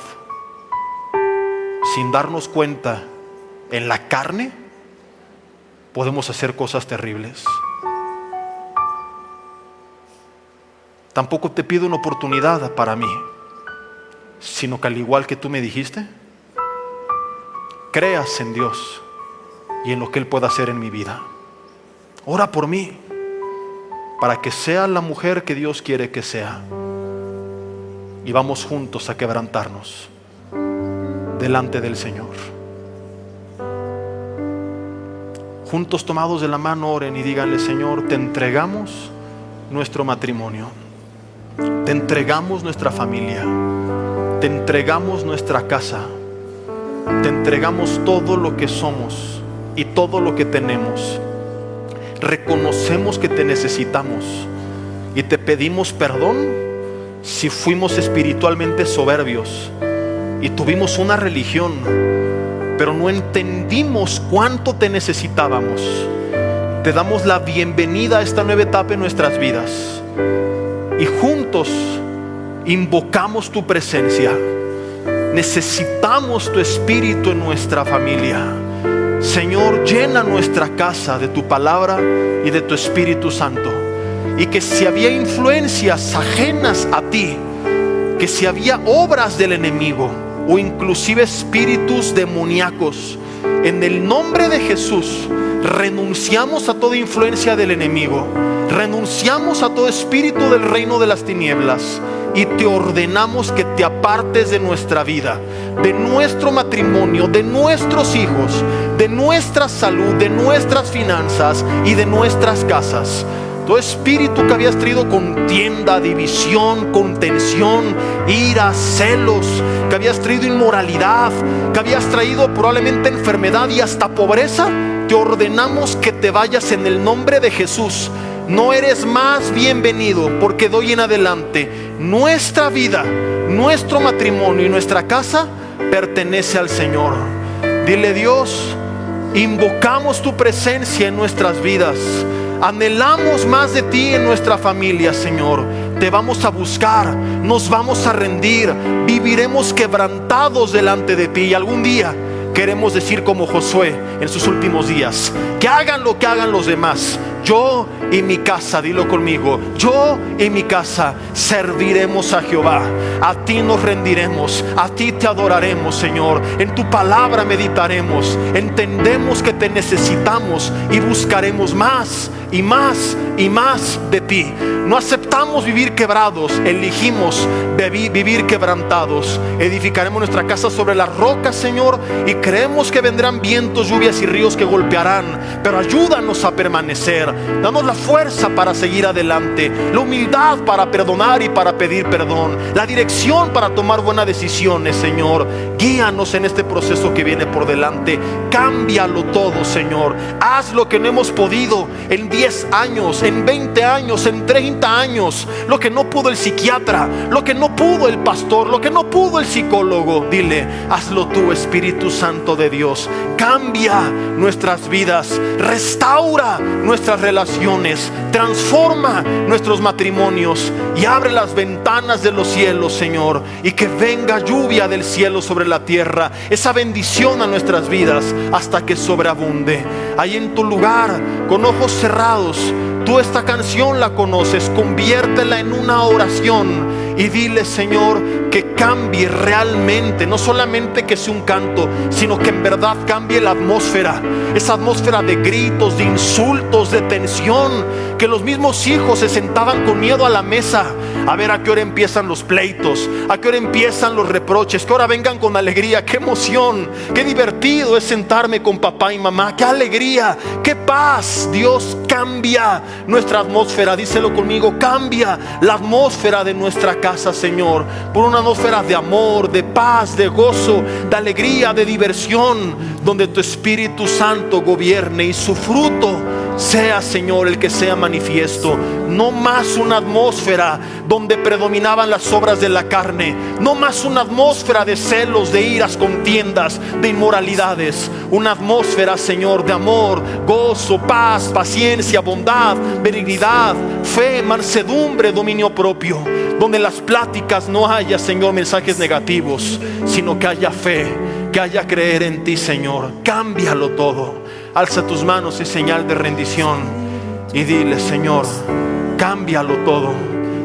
sin darnos cuenta, en la carne podemos hacer cosas terribles. Tampoco te pido una oportunidad para mí, sino que al igual que tú me dijiste, creas en Dios y en lo que Él pueda hacer en mi vida. Ora por mí, para que sea la mujer que Dios quiere que sea. Y vamos juntos a quebrantarnos delante del Señor. Juntos tomados de la mano, oren y díganle, Señor, te entregamos nuestro matrimonio, te entregamos nuestra familia, te entregamos nuestra casa, te entregamos todo lo que somos y todo lo que tenemos. Reconocemos que te necesitamos y te pedimos perdón si fuimos espiritualmente soberbios y tuvimos una religión, pero no entendimos cuánto te necesitábamos. Te damos la bienvenida a esta nueva etapa en nuestras vidas y juntos invocamos tu presencia. Necesitamos tu espíritu en nuestra familia. Señor, llena nuestra casa de tu palabra y de tu Espíritu Santo. Y que si había influencias ajenas a ti, que si había obras del enemigo o inclusive espíritus demoníacos, en el nombre de Jesús renunciamos a toda influencia del enemigo, renunciamos a todo espíritu del reino de las tinieblas y te ordenamos que te apartes de nuestra vida, de nuestro matrimonio, de nuestros hijos, de nuestra salud, de nuestras finanzas y de nuestras casas. Todo espíritu que habías traído contienda, división, contención, ira, celos, que habías traído inmoralidad, que habías traído probablemente enfermedad y hasta pobreza, te ordenamos que te vayas en el nombre de Jesús. No eres más bienvenido, porque de hoy en adelante nuestra vida, nuestro matrimonio y nuestra casa pertenece al Señor. Dile, Dios, invocamos tu presencia en nuestras vidas. Anhelamos más de ti en nuestra familia, Señor. Te vamos a buscar, nos vamos a rendir, viviremos quebrantados delante de ti. Y algún día queremos decir como Josué en sus últimos días, que hagan lo que hagan los demás, yo y mi casa, dilo conmigo, yo y mi casa serviremos a Jehová. A ti nos rendiremos, a ti te adoraremos, Señor. En tu palabra meditaremos, entendemos que te necesitamos y buscaremos más y más de ti. No aceptamos vivir quebrados, elegimos vivir quebrantados. Edificaremos nuestra casa sobre las rocas, Señor, y creemos que vendrán vientos, lluvias y ríos que golpearán, pero ayúdanos a permanecer. Danos la fuerza para seguir adelante, la humildad para perdonar y para pedir perdón, la dirección para tomar buenas decisiones, Señor. Guíanos en este proceso que viene por delante. Cámbialo todo, Señor. Haz lo que no hemos podido en 10 años, en 20 años, en 30 años. Lo que no pudo el psiquiatra, lo que no pudo el pastor, lo que no pudo el psicólogo. Dile, hazlo tú, Espíritu Santo de Dios. Cambia nuestras vidas, restaura nuestras relaciones, transforma nuestros matrimonios y abre las ventanas de los cielos, Señor, y que venga lluvia del cielo sobre la tierra, esa bendición a nuestras vidas hasta que sobreabunde. Ahí en tu lugar, con ojos cerrados, tú esta canción la conoces, conviértela en una oración y dile, Señor, que cambie realmente, no solamente que sea un canto, sino que en verdad cambie la atmósfera, esa atmósfera de gritos, de insultos, de tensión, que los mismos hijos se sentaban con miedo a la mesa, a ver a qué hora empiezan los pleitos, a qué hora empiezan los reproches, que ahora vengan con alegría. Qué emoción, qué divertido es sentarme con papá y mamá, qué alegría, qué paz. Dios, cambia nuestra atmósfera, díselo conmigo, cambia la atmósfera de nuestra casa, Señor, por una atmósfera de amor, de paz, de gozo, de alegría, de diversión, donde tu Espíritu Santo gobierne y su fruto sea, Señor, el que sea manifiesto. No más una atmósfera donde predominaban las obras de la carne, no más una atmósfera de celos, de iras, contiendas, de inmoralidades. Una atmósfera, Señor, de amor, gozo, paz, paciencia, bondad, benignidad, fe, mansedumbre, dominio propio, donde en las pláticas no haya, Señor, mensajes negativos, sino que haya fe, que haya creer en ti, Señor. Cámbialo todo. Alza tus manos en señal de rendición y dile, Señor, cámbialo todo,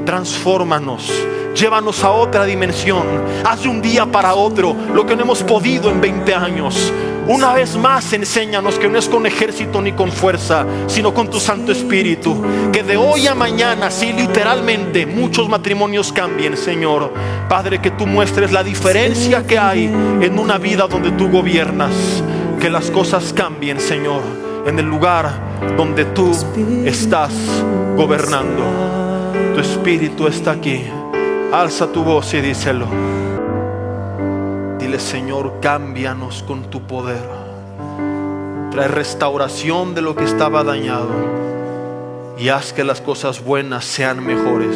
transfórmanos, llévanos a otra dimensión. Haz de un día para otro lo que no hemos podido en 20 años. Una vez más enséñanos que no es con ejército ni con fuerza, sino con tu Santo Espíritu. Que de hoy a mañana, sí, literalmente, muchos matrimonios cambien, Señor. Padre, que tú muestres la diferencia que hay en una vida donde tú gobiernas. Que las cosas cambien, Señor, en el lugar donde tú estás gobernando. Tu Espíritu está aquí. Alza tu voz y díselo. Dile, Señor, cámbianos con tu poder. Trae restauración de lo que estaba dañado y haz que las cosas buenas sean mejores.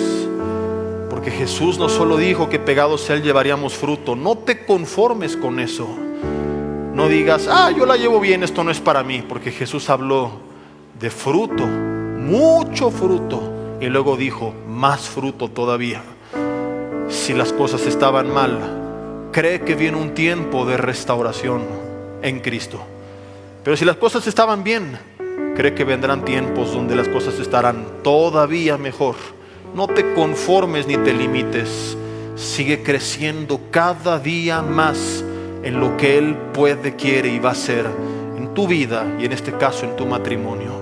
Porque Jesús no solo dijo que pegados a Él llevaríamos fruto. No te conformes con eso. No digas, yo la llevo bien, esto no es para mí. Porque Jesús habló de fruto, mucho fruto, y luego dijo, más fruto todavía. Si las cosas estaban mal, cree que viene un tiempo de restauración en Cristo. Pero si las cosas estaban bien, cree que vendrán tiempos donde las cosas estarán todavía mejor. No te conformes ni te limites. Sigue creciendo cada día más en lo que Él puede, quiere y va a hacer en tu vida y en este caso en tu matrimonio.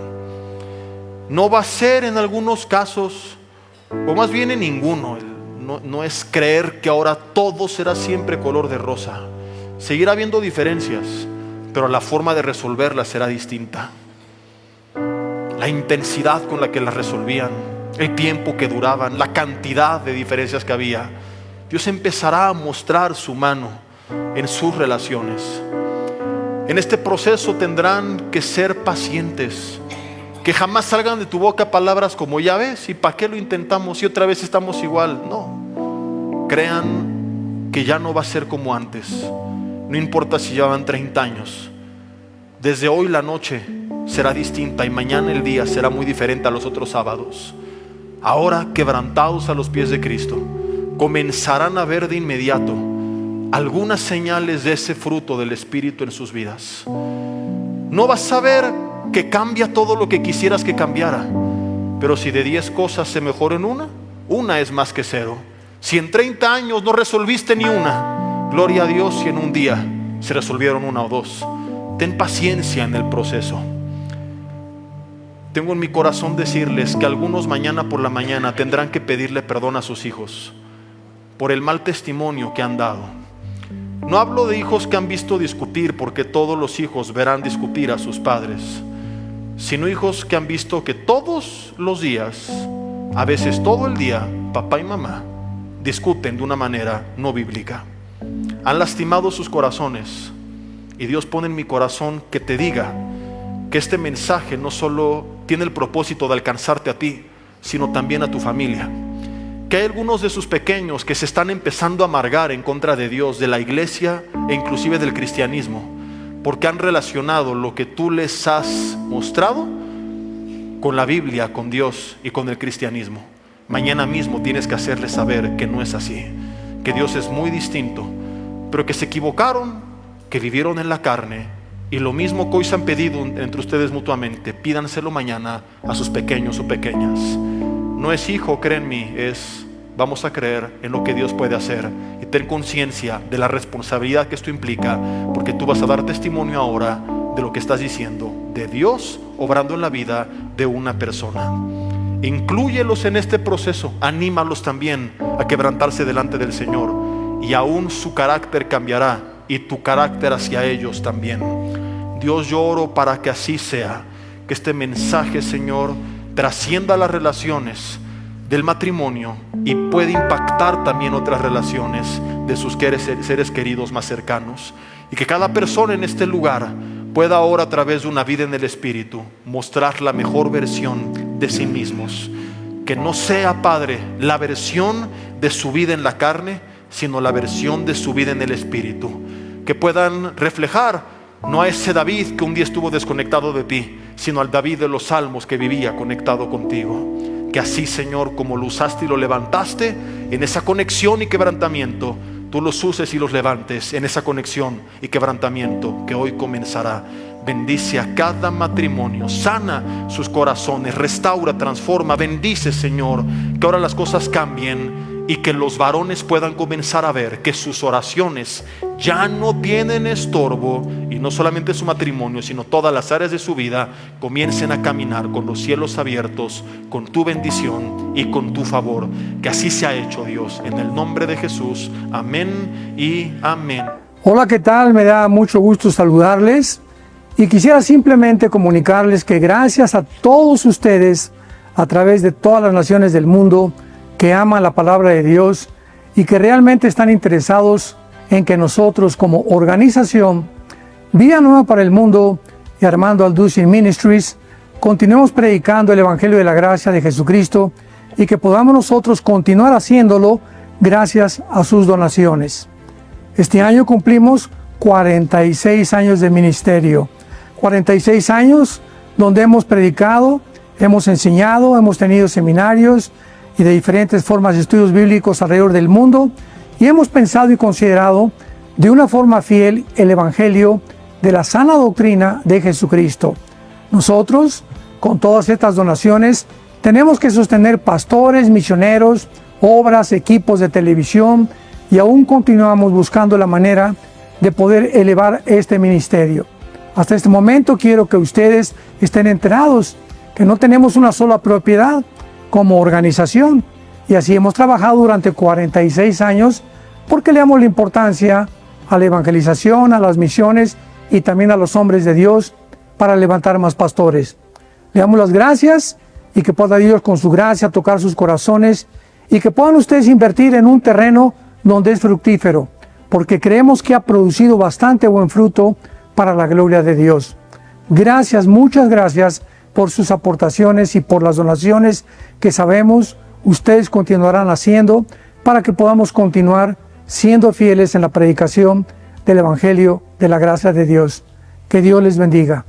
No va a ser en algunos casos, o más bien en ninguno. No es creer que ahora todo será siempre color de rosa. Seguirá habiendo diferencias, pero la forma de resolverlas será distinta. La intensidad con la que las resolvían, el tiempo que duraban, la cantidad de diferencias que había. Dios empezará a mostrar su mano en sus relaciones. En este proceso tendrán que ser pacientes. Que jamás salgan de tu boca palabras como, ya ves, ¿y para qué lo intentamos? Y otra vez estamos igual. No, crean que ya no va a ser como antes. No importa si llevan 30 años. Desde hoy la noche será distinta y mañana el día será muy diferente a los otros sábados. Ahora, quebrantados a los pies de Cristo, comenzarán a ver de inmediato algunas señales de ese fruto del Espíritu en sus vidas. No vas a ver que cambia todo lo que quisieras que cambiara, pero si de 10 cosas se mejoran una es más que 0. Si en 30 años no resolviste ni una, gloria a Dios si en un día se resolvieron 1 o 2. Ten paciencia en el proceso. tengo en mi corazón decirles que algunos mañana por la mañana tendrán que pedirle perdón a sus hijos por el mal testimonio que han dado. No hablo de hijos que han visto discutir, porque todos los hijos verán discutir a sus padres, sino hijos que han visto que todos los días, a veces todo el día, papá y mamá discuten de una manera no bíblica. Han lastimado sus corazones, y Dios pone en mi corazón que te diga que este mensaje no solo tiene el propósito de alcanzarte a ti, sino también a tu familia. Que hay algunos de sus pequeños que se están empezando a amargar en contra de Dios, de la iglesia e inclusive del cristianismo, porque han relacionado lo que tú les has mostrado con la Biblia, con Dios y con el cristianismo. Mañana mismo tienes que hacerles saber que no es así, que Dios es muy distinto, pero que se equivocaron, que vivieron en la carne, y lo mismo que hoy se han pedido entre ustedes mutuamente, pídanselo mañana a sus pequeños o pequeñas. No es hijo, cree en mí, es vamos a creer en lo que Dios puede hacer, y ten conciencia de la responsabilidad que esto implica, porque tú vas a dar testimonio ahora de lo que estás diciendo, de Dios obrando en la vida de una persona. Inclúyelos en este proceso, anímalos también a quebrantarse delante del Señor, y aún su carácter cambiará, y tu carácter hacia ellos también. Dios, yo oro para que así sea, que este mensaje, Señor, trascienda las relaciones del matrimonio y puede impactar también otras relaciones de sus seres queridos más cercanos, y que cada persona en este lugar pueda ahora, a través de una vida en el Espíritu, mostrar la mejor versión de sí mismos. Que no sea, Padre, la versión de su vida en la carne, sino la versión de su vida en el Espíritu. Que puedan reflejar no a ese David que un día estuvo desconectado de ti, sino al David de los Salmos que vivía conectado contigo. Que así, Señor, como lo usaste y lo levantaste, en esa conexión y quebrantamiento, tú los uses y los levantes en esa conexión y quebrantamiento que hoy comenzará. Bendice a cada matrimonio, sana sus corazones, restaura, transforma, bendice, Señor, que ahora las cosas cambien y que los varones puedan comenzar a ver que sus oraciones ya no tienen estorbo, y no solamente su matrimonio, sino todas las áreas de su vida comiencen a caminar con los cielos abiertos, con tu bendición y con tu favor. Que así sea hecho, Dios, en el nombre de Jesús. Amén y amén. Hola, ¿qué tal? Me da mucho gusto saludarles, y quisiera simplemente comunicarles que gracias a todos ustedes a través de todas las naciones del mundo que aman la palabra de Dios y que realmente están interesados en que nosotros, como organización Vida Nueva para el Mundo y Armando Alducin Ministries, continuemos predicando el Evangelio de la Gracia de Jesucristo, y que podamos nosotros continuar haciéndolo gracias a sus donaciones. Este año cumplimos 46 años de ministerio, 46 años donde hemos predicado, hemos enseñado, hemos tenido seminarios y de diferentes formas de estudios bíblicos alrededor del mundo, y hemos pensado y considerado de una forma fiel el Evangelio de la sana doctrina de Jesucristo. Nosotros, con todas estas donaciones, tenemos que sostener pastores, misioneros, obras, equipos de televisión, y aún continuamos buscando la manera de poder elevar este ministerio. Hasta este momento quiero que ustedes estén enterados que no tenemos una sola propiedad como organización, y así hemos trabajado durante 46 años porque le damos la importancia a la evangelización, a las misiones y también a los hombres de Dios para levantar más pastores. Le damos las gracias, y que pueda Dios con su gracia tocar sus corazones, y que puedan ustedes invertir en un terreno donde es fructífero, porque creemos que ha producido bastante buen fruto para la gloria de Dios. Gracias, muchas gracias por sus aportaciones y por las donaciones que sabemos ustedes continuarán haciendo para que podamos continuar siendo fieles en la predicación del Evangelio de la gracia de Dios. Que Dios les bendiga.